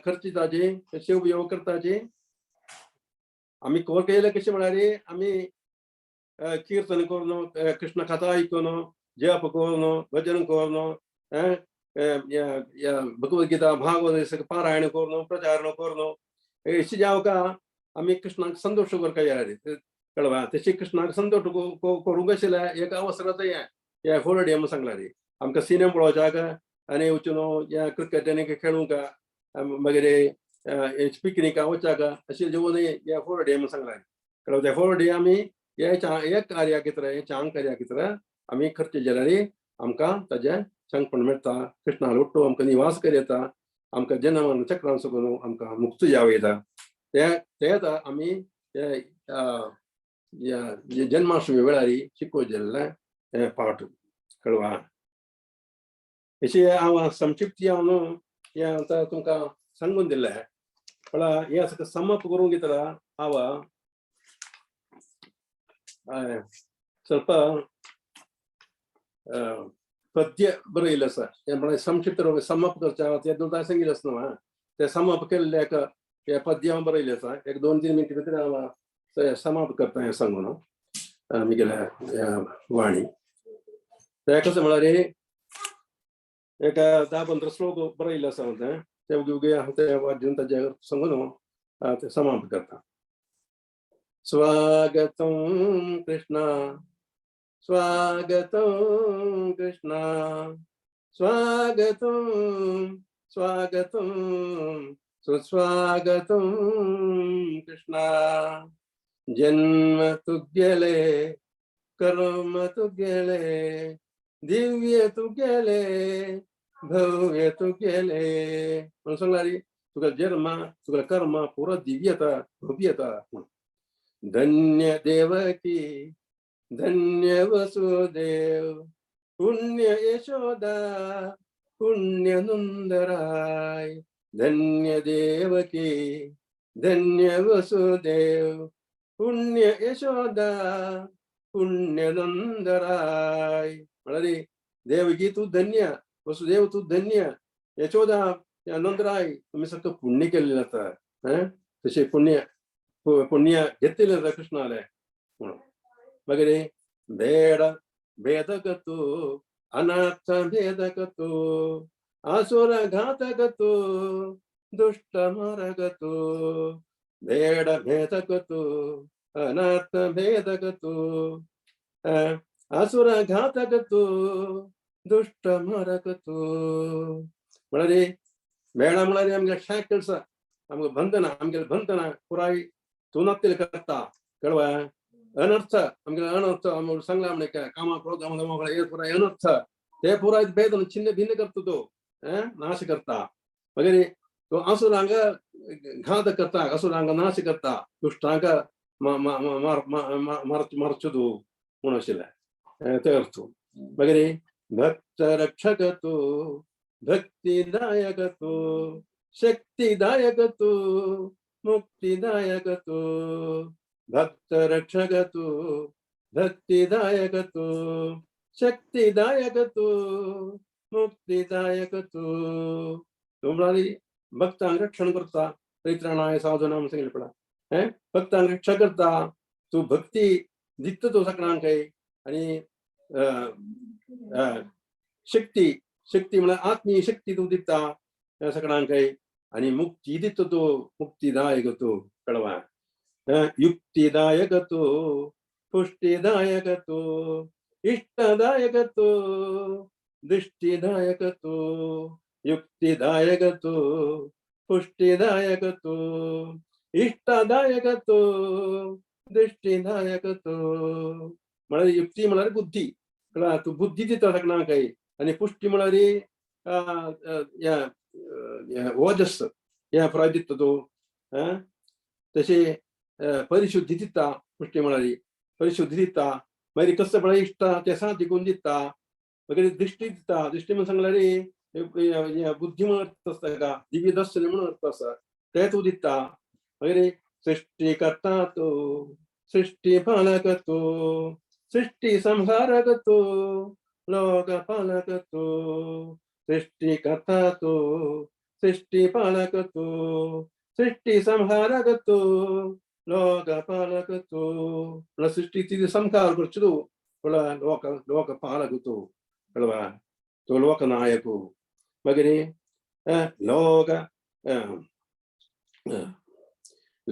खर्चिताचे कशे उपयोग करताचे आमी कोर केले कशें म्हळ्यार आमी कीर्तन करून कृष्ण कथा आयकून जप करून भजन करून भगवद्गीता भागवत पारायण करून प्रचारण करून जावं आम्ही कृष्णाक संतोष करता यार कळवा तशी कृष्णाक संतोष करूंक आशिल्ल्या एक अवसरात या फोरडे म्हणून सांगला रे आमकां सिनेमा पळोवच्याक आनी वचून या क्रिकेट आनी खेळूंक मागीर पिकनिका वचच्याक अशें जेवण या फोरडे म्हणून सांगला कळवा त्या फोरडे आमी एक कार्या कितें चांग कार्या कितें आमी खर्च केल्यार आमकां ताजें सांगपण मेळटा कृष्णा लोट्टो आमकां निवास करता आमकां जन्म चक्रान सकून आमकां मुक्त जाव येता तेच आमी जन्माष्टमी वेळार शिकोवचें पाठ कळवा अशें हांव संक्षिप्ती हांव न्हू हें आतां तुमकां सांगून दिलें म्हळ्यार हें सगळें समाप्त करूंक येता हांव ಸ್ವಲ್ಪ पद्य बरयलें आसा तें म्हळ्यार संक्षिप्त समाप्त करचें तें तुमकां सांगिल्लें आसता न्हू तें समाप्त केल्लें हें पद्य हांव बरयलें आसा एक 2-3 मिनटां भितर हांव समाप्त करता हें सांगून आमगेल्या वाणी तें कशें म्हळ्यार एक 10-15 श्लोक बरयले आसा ते उगी हांव ते वाद्यून ताचे सांगून ते समाप्त करता स्वागतं कृष्णा स्वागतं कृष्णा स्वागतं स्वागतं सुस्वागतं कृष्णा जन्म तुगेले कर्म तुगेले दिव्य तुगेले भव्य तुगेले म्हणून सांगला रे तुका जन्म तुका कर्म पुरो दिव्यता भव्यता धन्य देवकी धन्य वसुदेव पुण्य यशोदा पुण्य नंदराय धन्य देवकी धन्य वसुदेव पुण्य यशोदा पुण्य नंदराय म्हणाली देवकी तू धन्य वसुदेव तू धन्य यशोदा नंदराय तुम्ही सगळं पुण्य केलेलं आता तसे पुण्य घेतलेलं आता कृष्णाला म्हणून मागीर भेद भेदकतो अनाथ भेदकतो आसुर घातकतो दुष्ट मारगतो भेद भेदकतो अनाथ भेदकतो आसुर घातकतो दुष्ट मारकतो म्हळ्यार भेडा म्हळ्यार आमगे शाय केल्सा आमगे बंधना पुराय तुनातेल करता कळवा अनर्थ आमगे अनर्थ सांगला म्हणजे कामा क्रोध पुराय अनर्थ ते पुराय भेद छिन्न भिन्न करता तो नाश करता मागीर तो असुरांग घात करता असुरांग नाश करता दुष्टांग मारचुदू म्हणून आशिल्लें ते अर्थ मागीर भक्त रक्षकतो भक्तिदायकतो शक्तिदायकतो मुक्तिदायकतो भक्त रक्षकतो भक्तिदायकतो शक्तिदायकतो मुक्तिदायकतो तो म्हणाली भक्तांक रक्षण करता परित्राणाय साधूनां सांगिल्लें पळय भक्तांक रक्षा करता तू भक्ती दिता तो सगळ्यांक आनी शक्ती म्हळ्यार आत्मीय शक्ती तू दिता सगळ्यांक आनी मुक्ती दिता तो मुक्तिदायक तो कळवा युक्तिदायक तो पुष्टिदायक तो इष्टदायक तो दृष्टिदायक तो युक्तिदायक तो पुष्टिदायक तो इष्टदायक तो दृष्टिदायक तो म्हळ्यार युक्ती म्हळ्यार बुद्धी कळ्ळा तू बुद्धी दिता सगळ्यांक आनी पुष्टी म्हळ्यार ओजस ह्या पुराय दिता तो तशे परिशुद्धी दिता पुष्टी म्हळ्यार परिशुद्धी दिता मागीर कसं म्हळ्यार इश्टा ते साथ गुण दिता मागीर दृष्टी दिता दृष्टी म्हणून सांगल्यार बुद्धी म्हणून अर्थ आसता ताका दिव्य दर्शन म्हणून अर्थ आसा ते तू दिता मागीर सृष्टी करता तो सृष्टी पालक तो सृष्टी संहारक तो लोक पालक तो सृष्टी करता तो सृष्टी पालक तो सृष्टी संहारक तो लोक पालक तो सृष्टी संहार करचो तो लोक पालक तो कळवा तो लोकनायक मागीर लोक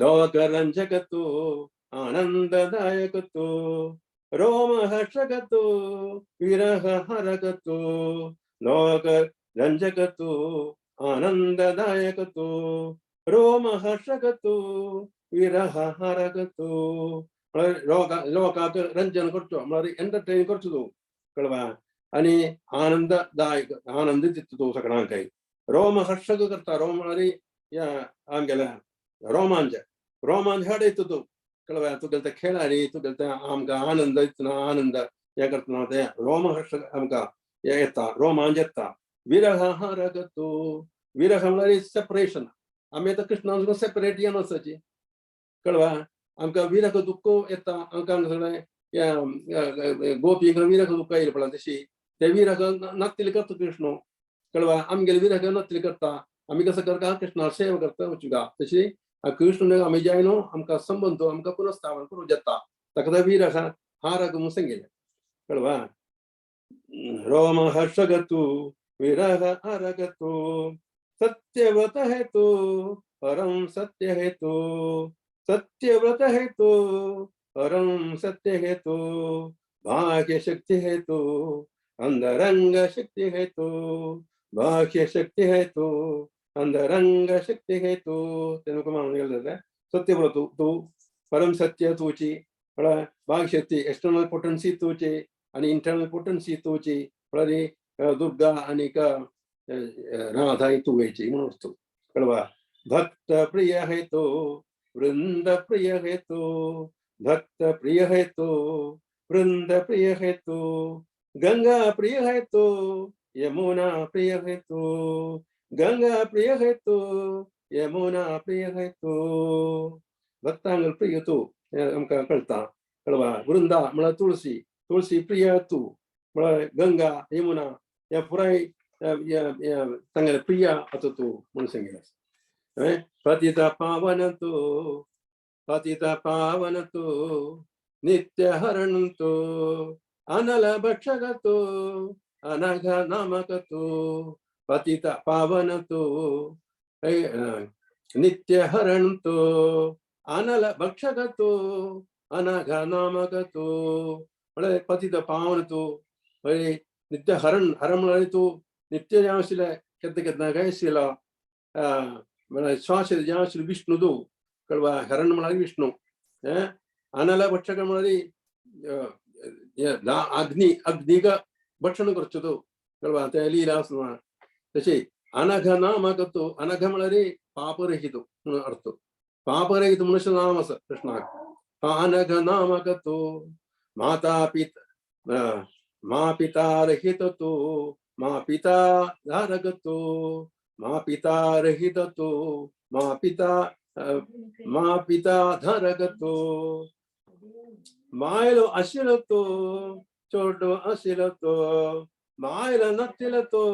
लोकरञ्जकतो आनन्ददायकतो रोमहर्षकतो विरहहरकतो लोकरञ्जकतो आनन्ददायकतो रोमहर्षकतो विरहहरकतो लोकाक रंजन करतो म्हळ्यार एंटरटेन करतो तो कळवा आनी आनंददायक आनंद दिता तो सगळ्यांकय रोमहर्षक करता रोम म्हळ्यार या आमगेल्या रोमांच हाडयता तो कळवा तुगेले ते खेळाडी तुगेले ते आमकां आनंद दितना आनंद हे करतना ते रोमहर्षक आमकां हे येता रोमांच येता विरहहरकतो विरह म्हळ्यार सेपरेशन आमी आतां कृष्णान सेपरेट येवन वचची कळवा आमकां विरह दुख्ख येता आमकां सगळें गोपीक विरह दुख्ख येयले पळय तशी ते विरह नातिले करता कृष्ण कळवा आमगेले विरह नातिले करता आमी कसं करता कृष्णा सेवा करता वचुगा तशी कृष्ण आमी जाय न्हू आमकां संबंद आमकां पुनस्थापन करूं येता ताका विरह हारक म्हणून सांगिल्लें कळवा रोमहर्षगतु विरह हारगतु सत्यव्रत हेतु परम सत्य हेतु सत्यव्रत हेतु परम सत्य हेतु भाग्य शक्ति हेतु अंतरंग शक्ति हेतु भाग्य शक्ति हेतु अंतरंग शक्ति हेतु तेनुक मानून सत्यव्रत तू परम सत्य तुची भाग्य शक्ति एक्सटर्नल पोटेंसी तुची आणि इंटरनल पोटेंसी तुची म्हळ्यार दुर्गा आणि राधा तू वेची म्हणून असतो कळवा भक्त प्रिय हेतु वृंद प्रिय हेतु भक्त प्रिय हेतु वृंद प्रिय हेतु गंगा प्रिय हेतु यमुना प्रिय हेतु गंगा प्रिय हेतु यमुना प्रिय हेतु भक्तांगल प्रिय तू आमकां कळटा कळवा वृंदा म्हळ्यार तुळशी तुळशी प्रिय तू म्हळ्यार गंगा यमुना ह्या पुराय तांगेले प्रिय आतां तू म्हणून सांगिल्लें पतित पावन तू नित्य हरण तू अनल भक्षक तू अनघ नामक तू पतित पावन तू नित्य हरण तू अनल भक्षक तू अनघ नामक तू म्हळ्यार पतित पावन तू नित्य हरण म्हळ्यार तू नित्य जें आशिल्लें केन्ना केन्ना काय आशिल्लो म्हळ्यार श्वास जें आशिल्लो विष्णू तूं कळवा हरण म्हळ्यार विष्णू अनल भक्षक म्हळ्यार अग्नीक भक्षण करचो तूं कळवा तें लिहिला आसना तशें अनघ नामक तूं अनघ म्हळ्यार पापरहित म्हणून अर्थ पापरहित मनुष्य नाम आसा कृष्णाक अनघ नामक तूं माता पिता मा पिता रहित तू मा पिता धारक तू मा पिता रहित तू मा पिता धारक तू मायलो आशिल तो चोडो आशिल तो मायला नसतील तो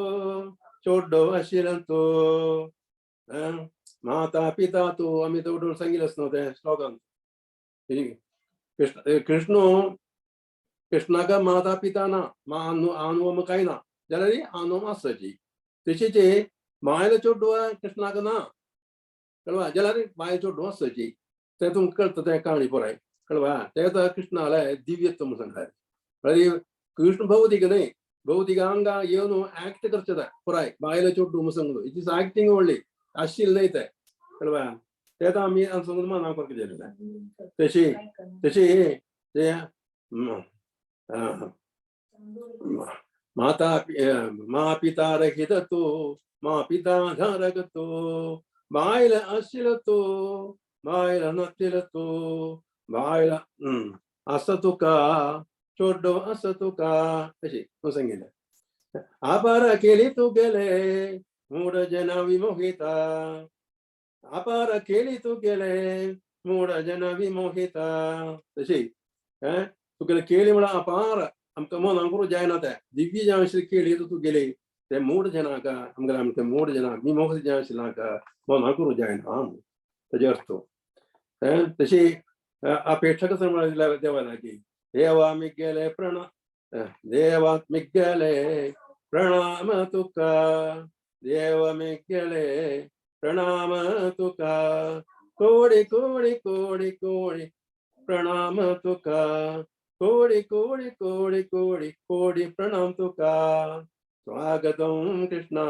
चोडो आशिल तो माता पिता तू आमी दवडून सांगिल्लें न्हू तें स्लोगन कृष्णाक माता पिता ना आनुवम काय ना जाल्यार आनुवम आसची तशेंच मायला चोडू कृष्णाक ना कळवा जाल्यार माय चोडू आसची तें तुमकां कळटा तें काणी पुराय कळवा तें कृष्णाले दिव्यत्व म्हणून सांगतात म्हळ्यार कृष्ण भौतीक न्हय भौतीक आमकां येवन एक्ट करचें जाय पुराय बायला चोडू म्हणून सांगलो इट इज एक्टींग व्हडली आशिल्लें न्हय तें कळवा तें आमी सांगून मानाव करपाक जाय तशें तें मा पिता रहित तू मा पिता धारक तू मायला आशिल तू मायला नसतील तू मायला आस तुका चोडो आस तुका अशी तू सांगिल्लें आपार केली तू गेले मूड जना विमोहिता आपार केली तू गेले मूड जना विमोहिता तशी तुगेले केली म्हळ्यार अपार आमकां मनाक करूं जायना तें दिव्य जें आशिल्लें केली तू गेली ते मूड जनाक आमकां मूड जनाक विमोहित जें आशिल्लाक मनाक करूं जायना तेजे अर्थ तशी अपेक्षा कसं म्हळ्यार देवाना की देवा मिगेले देवा मिगेले प्रणाम तुका देव मिगेले प्रणाम तुका कोडे कोडे कोडे कोडे प्रणाम तुका कोडे कोडे कोडे कोडे कोडे प्रणाम तुका स्वागतम कृष्णा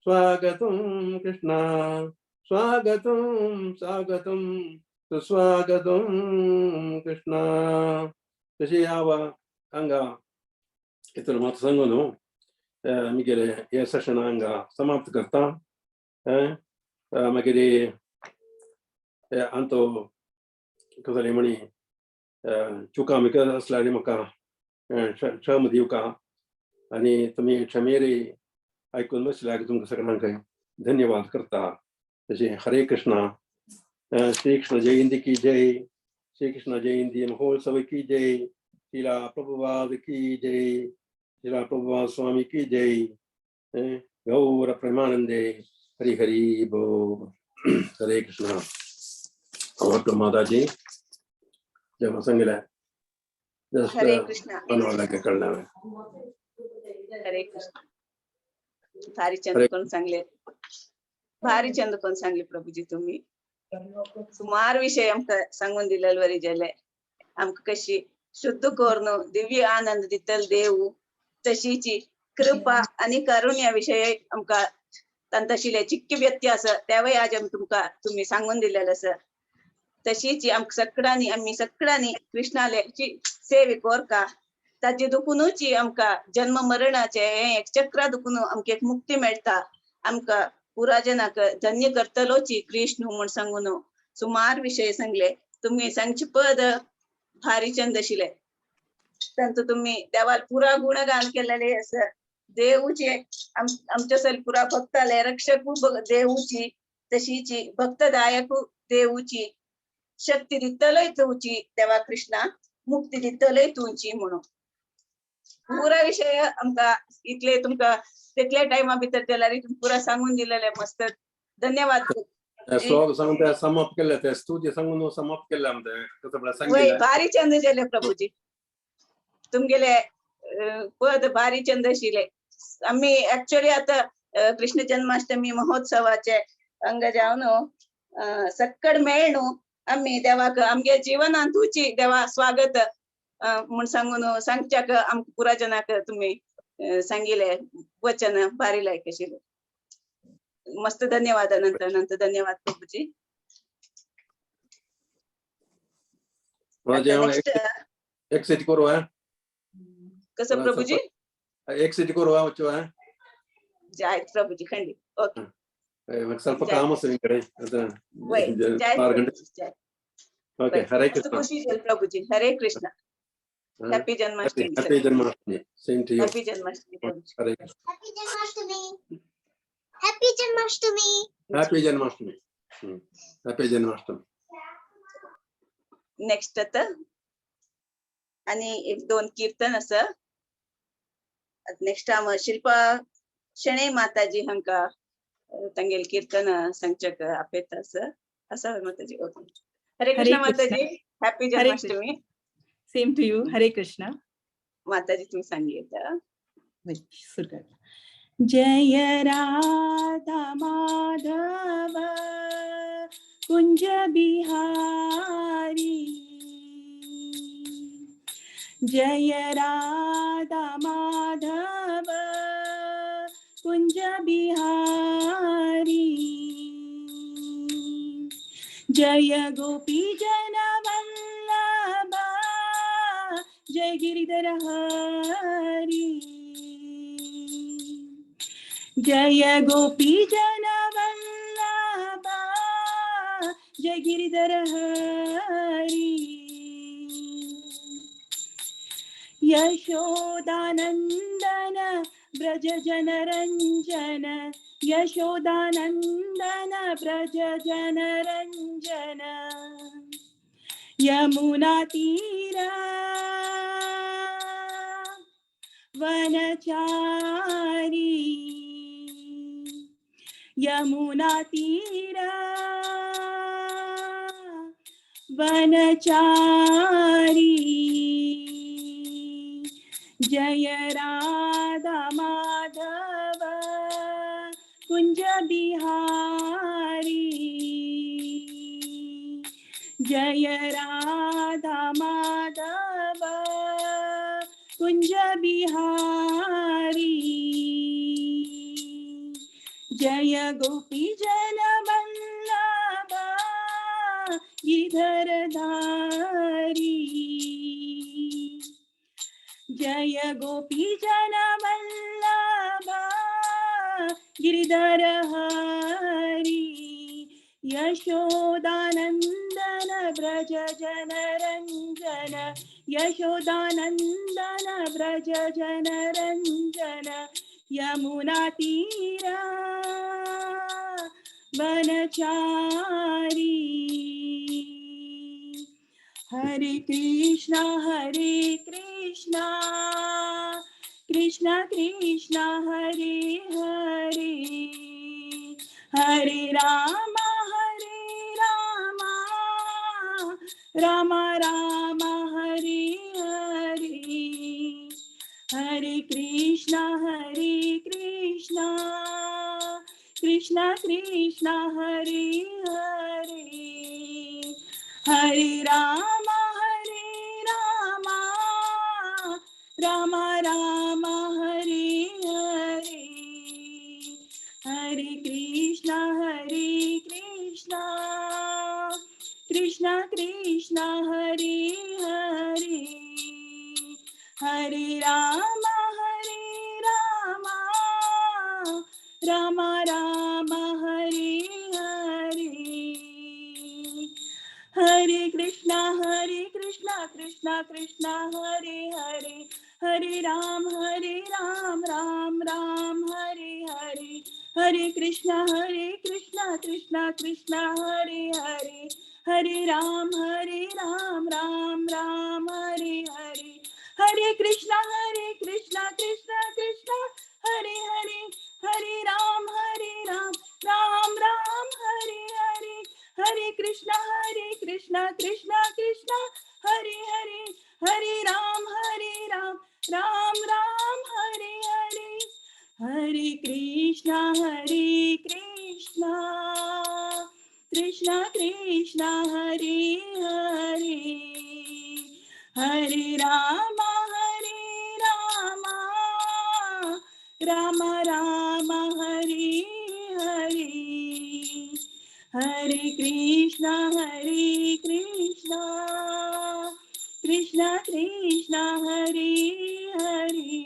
स्वागतम कृष्णा स्वागतम स्वागतम सुस्वागतम कृष्णा तशी यावा हांगा इतर मात सांगून मुगेले हे सेशन हांगा समाप्त करता मागीर अंतो कसले म्हणी चुका बिका असल्यार म्हाका क्षम दिवका आनी तुमी क्षमेरी आयकून बसल्यार तुमकां सगळ्यांक धन्यवाद करता तशें हरे कृष्णा श्री कृष्ण जयंती की जय श्री कृष्ण जयंती महोत्सव की जय श्रीला प्रभुपाद की जय श्रीला प्रभुपाद स्वामी की जय गौर प्रेमानंदे हरि हरि बोल हरे कृष्णा और माताजी जब संगला हरे कृष्णा बनवाला के करना है हरे कृष्ण भारी चंद कोण सांगले भारी चंद कोण सांगले प्रभुजी तुम्ही सुमार विषय आमकां सांगून दिलेले वरी गेले आमकां कशी शुद्ध करून दिव्य आनंद दितल देव तशीची कृपा आणि कारुण्या विषयी आमकां तांतशिले चिक्की व्यक्ती आसा त्यावेळी आज तुम्ही सांगून दिलेले आसा तशीच आम्ही सगळ्यांनी कृष्णाची सेवे करका ताचे दुखूनच आमकां जन्म मरणाचे एक चक्र दुखून आमकां एक मुक्ती मेळटा आमकां पुराजनाक धन्य करतलोच कृष्ण म्हूण सांगून सुमार विषय सांगले तुम्ही सांगचे पद भारी चंद आशिल्ले तांचो तुम्ही देवाल पुरा गुणगान केलेले आसा देवचे आमच्या सल पुरा भक्ताले रक्षक देवची तशीच भक्तदायक देवची शक्ती दितलोय तुमची देवा कृष्णा मुक्ती दितलोय तुमची म्हणून पुरा विषय आमकां इतले तुमकां तितल्या टायमा भितर जाल्यार पुरा सांगून दिलेले मस्त धन्यवाद श्लोक सांगता समाप्त केले ते स्तुती सांगून समाप्त केले आमचे कसं सांगितलं भारी चंद झाले प्रभुजी तुमगेले पद भारी चंद आशिल्ले आम्ही ऍक्च्युअली आता कृष्ण जन्माष्टमी महोत्सवाचे अंग जावन सक्कड मेळून आम्ही देवाक आमगे जीवनांत तुची देवा स्वागत म्हूण सांगून सांगच्याक आमकां पुराजनाक तुम्ही सांगिले वचन भारी लायक आशिल्ले मस्त धन्यवाद अनंत धन्यवाद प्रभुजी नेक्स्ट एक सेट करू कसं प्रभुजी एक सेट करू जय प्रभुजी खंडी ओके ಸ್ವಲ್ಪ काम असेल इकडे जय 4 घंटे ओके हरे कृष्ण खुशी जल प्रभुजी Hare Krishna happy Janmashtami happy Janmashtami same to you happy Janmashtami प्रभुजी Hare Happy Janmashtami. Happy Janmashtami. Happy Janmashtami happy Janmashtami next आता आणि एक दोन कीर्तन आसा नेक्स्ट शिल्पा शेणे माताजी हांका तांगेल कीर्तन सांगच्याक आपयत आसा माताजी ओके हरे कृष्ण माताजी happy Janmashtami same to you Hare Krishna माताजी तुम्ही सांगितलं जय राधा माधव कुंज बिहारी जय राधा माधव कुंज बिहारी जय गोपी जन वल्लभ जय गिरिधर हरी जय गोपी जन वल्लभ जय गिरिधर हरी यशोदानंदन ब्रज जनरंजन यशोदानंदन ब्रज जनरंजन यमुना तीरा वनचारी यमुना तीरा वनचारी जय राधा माधव कुंज बिहारी राधा माधव कुंज बिहारी जय गोपी जन वल्लभ गिरधरधारी जय गोपी जन वल्लभ गिरधरहारी यशोदानंदन ब्रज जन रंजन यशोदानंदन ब्रज जन रंजन यमुना तीरा वनचारी हरे कृष्णा कृष्णा कृष्णा हरे हरे हरे राम राम राम हरे हरे हरे कृष्णा कृष्णा कृष्णा हरे हरे हरे राम राम राम हरे हरे हरे कृष्णा कृष्णा कृष्णा हरे हरे हरे राम राम राम हरे हरे हरे कृष्णा कृष्णा कृष्णा हरे हरे हरे राम राम राम हरे हरे हरे कृष्णा कृष्णा कृष्णा हरे हरे हरे राम राम राम हरे हरे हरे कृष्णा कृष्णा कृष्णा हरे हरे हरे राम राम राम हरे हरे हरे कृष्णा कृष्णा कृष्णा हरे हरे हरे राम राम राम हरे हरे हरे कृष्णा कृष्णा कृष्णा हरे हरे हरे राम राम राम हरे हरे हरे कृष्णा कृष्णा कृष्णा हरे हरे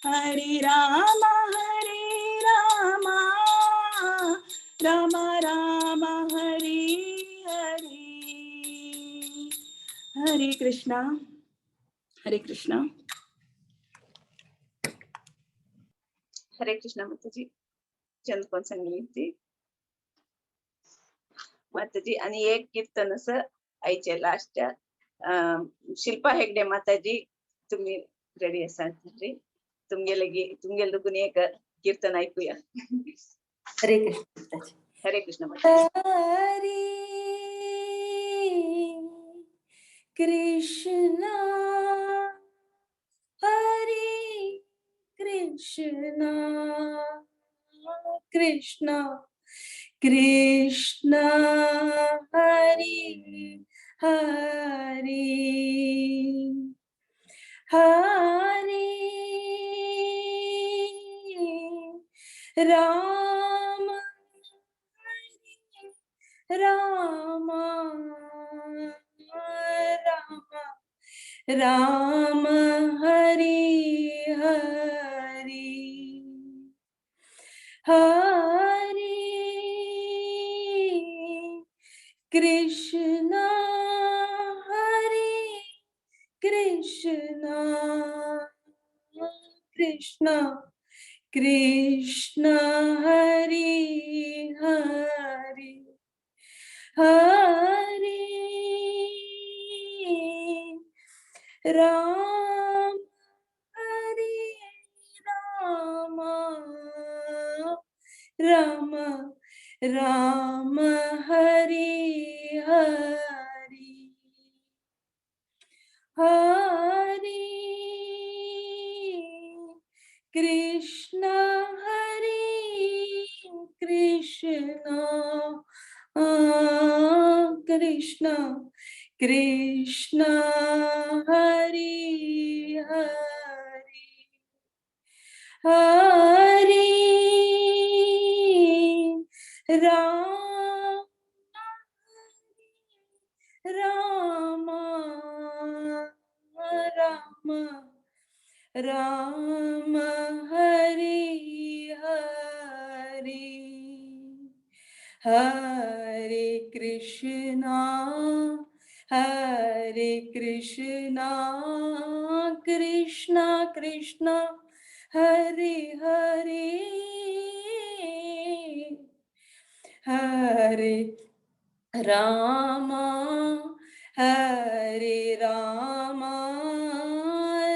हरे राम राम राम हरे हरे हरे कृष्णा हरे कृष्णा माताजी. चंद कोण सांगली ती माताजी. आणि एक कीर्तन असं आईच्या लास्टच्या शिल्पा हेगडे माताजी तुम्ही रेडी असाल तरी तुमगे लगून एक कीर्तन ऐकूया. हरे कृष्ण माताजी. हरे कृष्ण माताजी. हरे Krishna Krishna Krishna Hare Hare Hare Ram Ram Ram Ram Hare Hare Hare Krishna Krishna Krishna Krishna Hare Hare Hare Ram Ram Ram Ram Hare Hare Hare Krishna Krishna Krishna Krishna Hari Hari Hari Ram Rama Rama Rama Hari Hari Hare Krishna Hare Krishna Krishna Krishna Hare Hare Hare Rama Hare Rama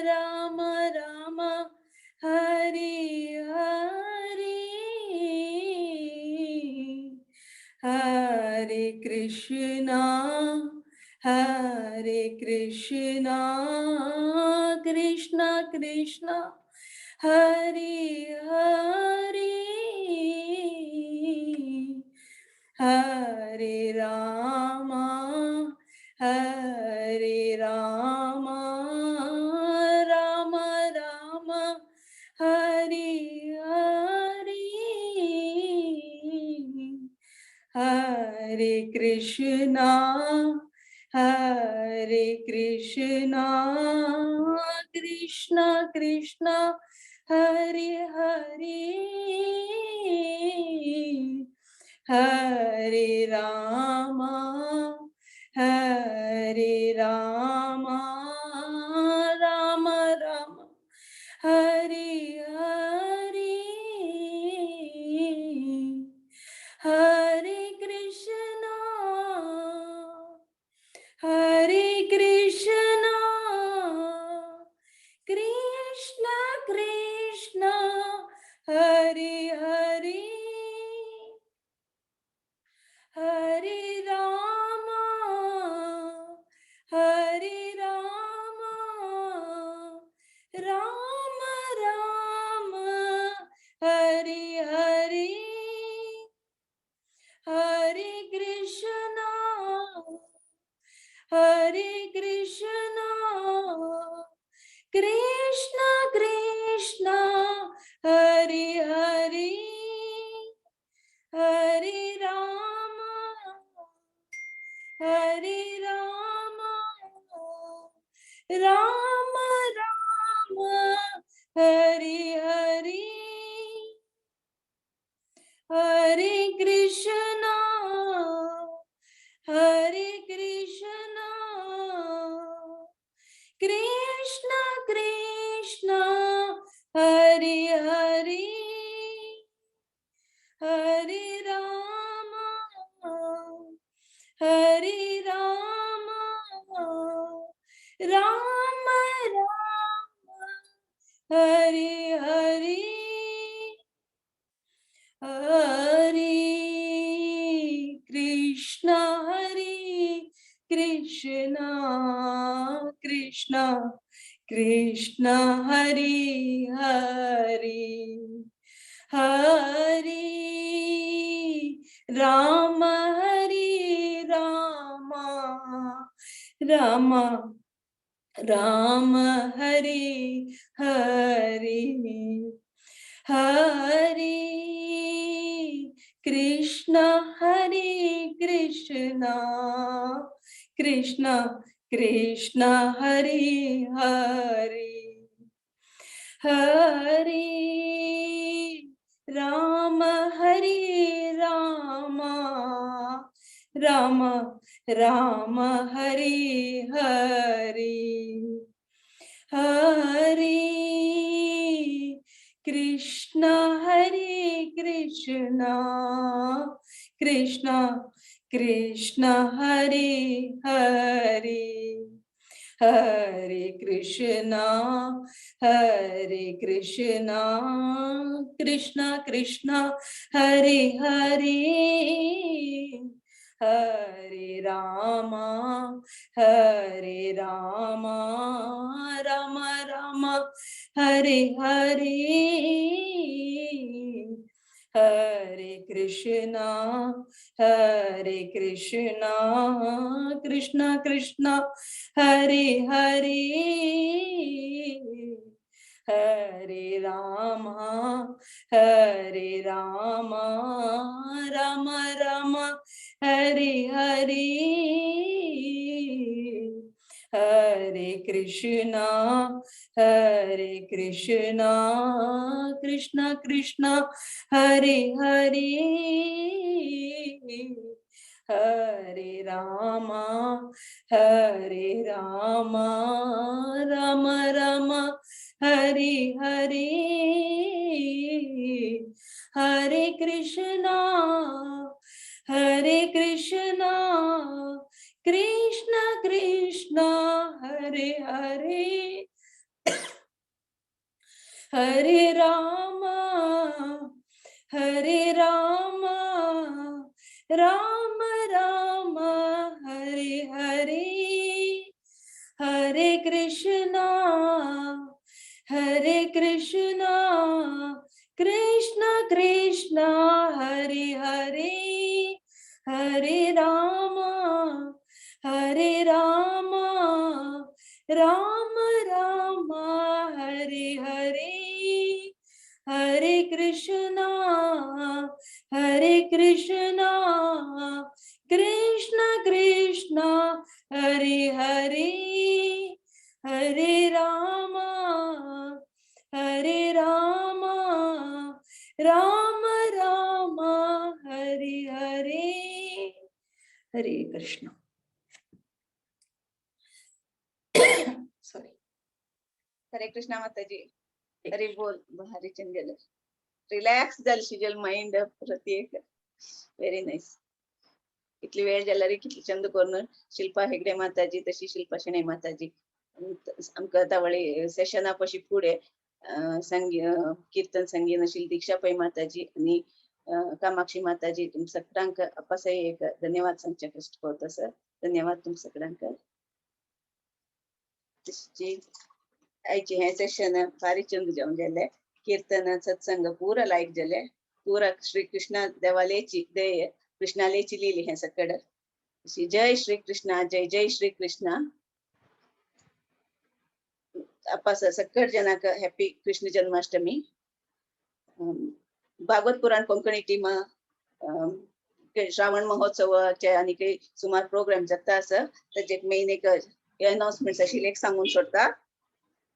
Rama Rama Hare Hare Hare Krishna Hare Krishna Krishna Krishna Hare Hare Hare Rama Hare Rama Rama Rama Hare Hare Hare Krishna Hare Krishna Krishna Krishna Hare Hare Hare Rama Hare Rama Rama Rama Hare Hare Hare Krishna Hare Krishna Krishna Krishna Hare Hare Hare Rama Hare Rama Rama Rama Hare Hare Hare Krishna Hare Krishna Krishna Krishna Hare Hare Hare Rama Hare Rama Rama Rama Hare Hare Hare Krishna Hare Krishna Krishna Krishna Hare Hare Hare Rama Hare Rama Rama Rama Hare Hare Hare Krishna Krishna Krishna Krishna Hare Hare Hare Rama Hare Rama Rama Rama Hare Hare Hare Krishna Krishna Krishna Krishna Hare Hare Hare Rama Hare Rama Rama Rama Hare Hare Hare Krishna Krishna Krishna Krishna Hare Hare Hare Krishna Krishna Krishna Hare Hare Hare Rama Rama Rama Hare Hare Hare Krishna, Hare Krishna, Krishna Krishna, Hare Hare, Hare Rama, Hare Rama, Rama Rama, Hare Hare, Hare Krishna, Hare Krishna, Krishna Krishna, Hare Hare, Hare Rama, Hare Rama, Rama Rama, Hare Hare, Hare Krishna, Hare Krishna, Krishna Krishna, Hare Hare, Hare Rama, Hare Rama, Rama Rama, Hare Hare, Hare Krishna, Hare Krishna, Krishna Krishna, Hare Hare, Hare Rama, Hare Rama, Rama Rama, Hare Hare, Hare Krishna, Hare Krishna, Krishna Krishna, Hare Hare, Hare Rama, Hare Rama, Rama Rama, Hare Hare, Hare Krishna. Sorry. हरे कृष्णा माताजी. हरी बोल. भारी छान गेलं. रिलॅक्स झालं शिजल माइंड प्रत्येक. Very nice. कितली वेळ झाला रे, कितली छंद करून शिल्पा हेगडे माताजी, तशी शिल्पा शेणे माताजी. आमकां तावळी सेशना पशी फुडें कीर्तन संगीत आशिल्ली दीक्षा पै माताजी आनी कामाक्षी माताजी. तुम सगळ्यांक अपासाय एक धन्यवाद सांगचे कश्ट करता सर. धन्यवाद तुम सगळ्यांक. आयचे हे सेशन भारी चंद जावन गेले. कीर्तन सत्संग पूरा लायक जाले. पूरा श्री कृष्ण देवालेची कृष्णालेची लिहिली हे सकड. जय श्री कृष्णा, जय जय श्री कृष्णा. अपास सकड जनाक हॅपी कृष्ण जन्माष्टमी. भागवत पुराण कोंकणी टीम श्रावण महोत्सवाचे आणि काही सुमार प्रोग्राम जाता आसा. ताचे मेन एक अनाउन्समेंट आशिल्ले एक सांगून सोडता.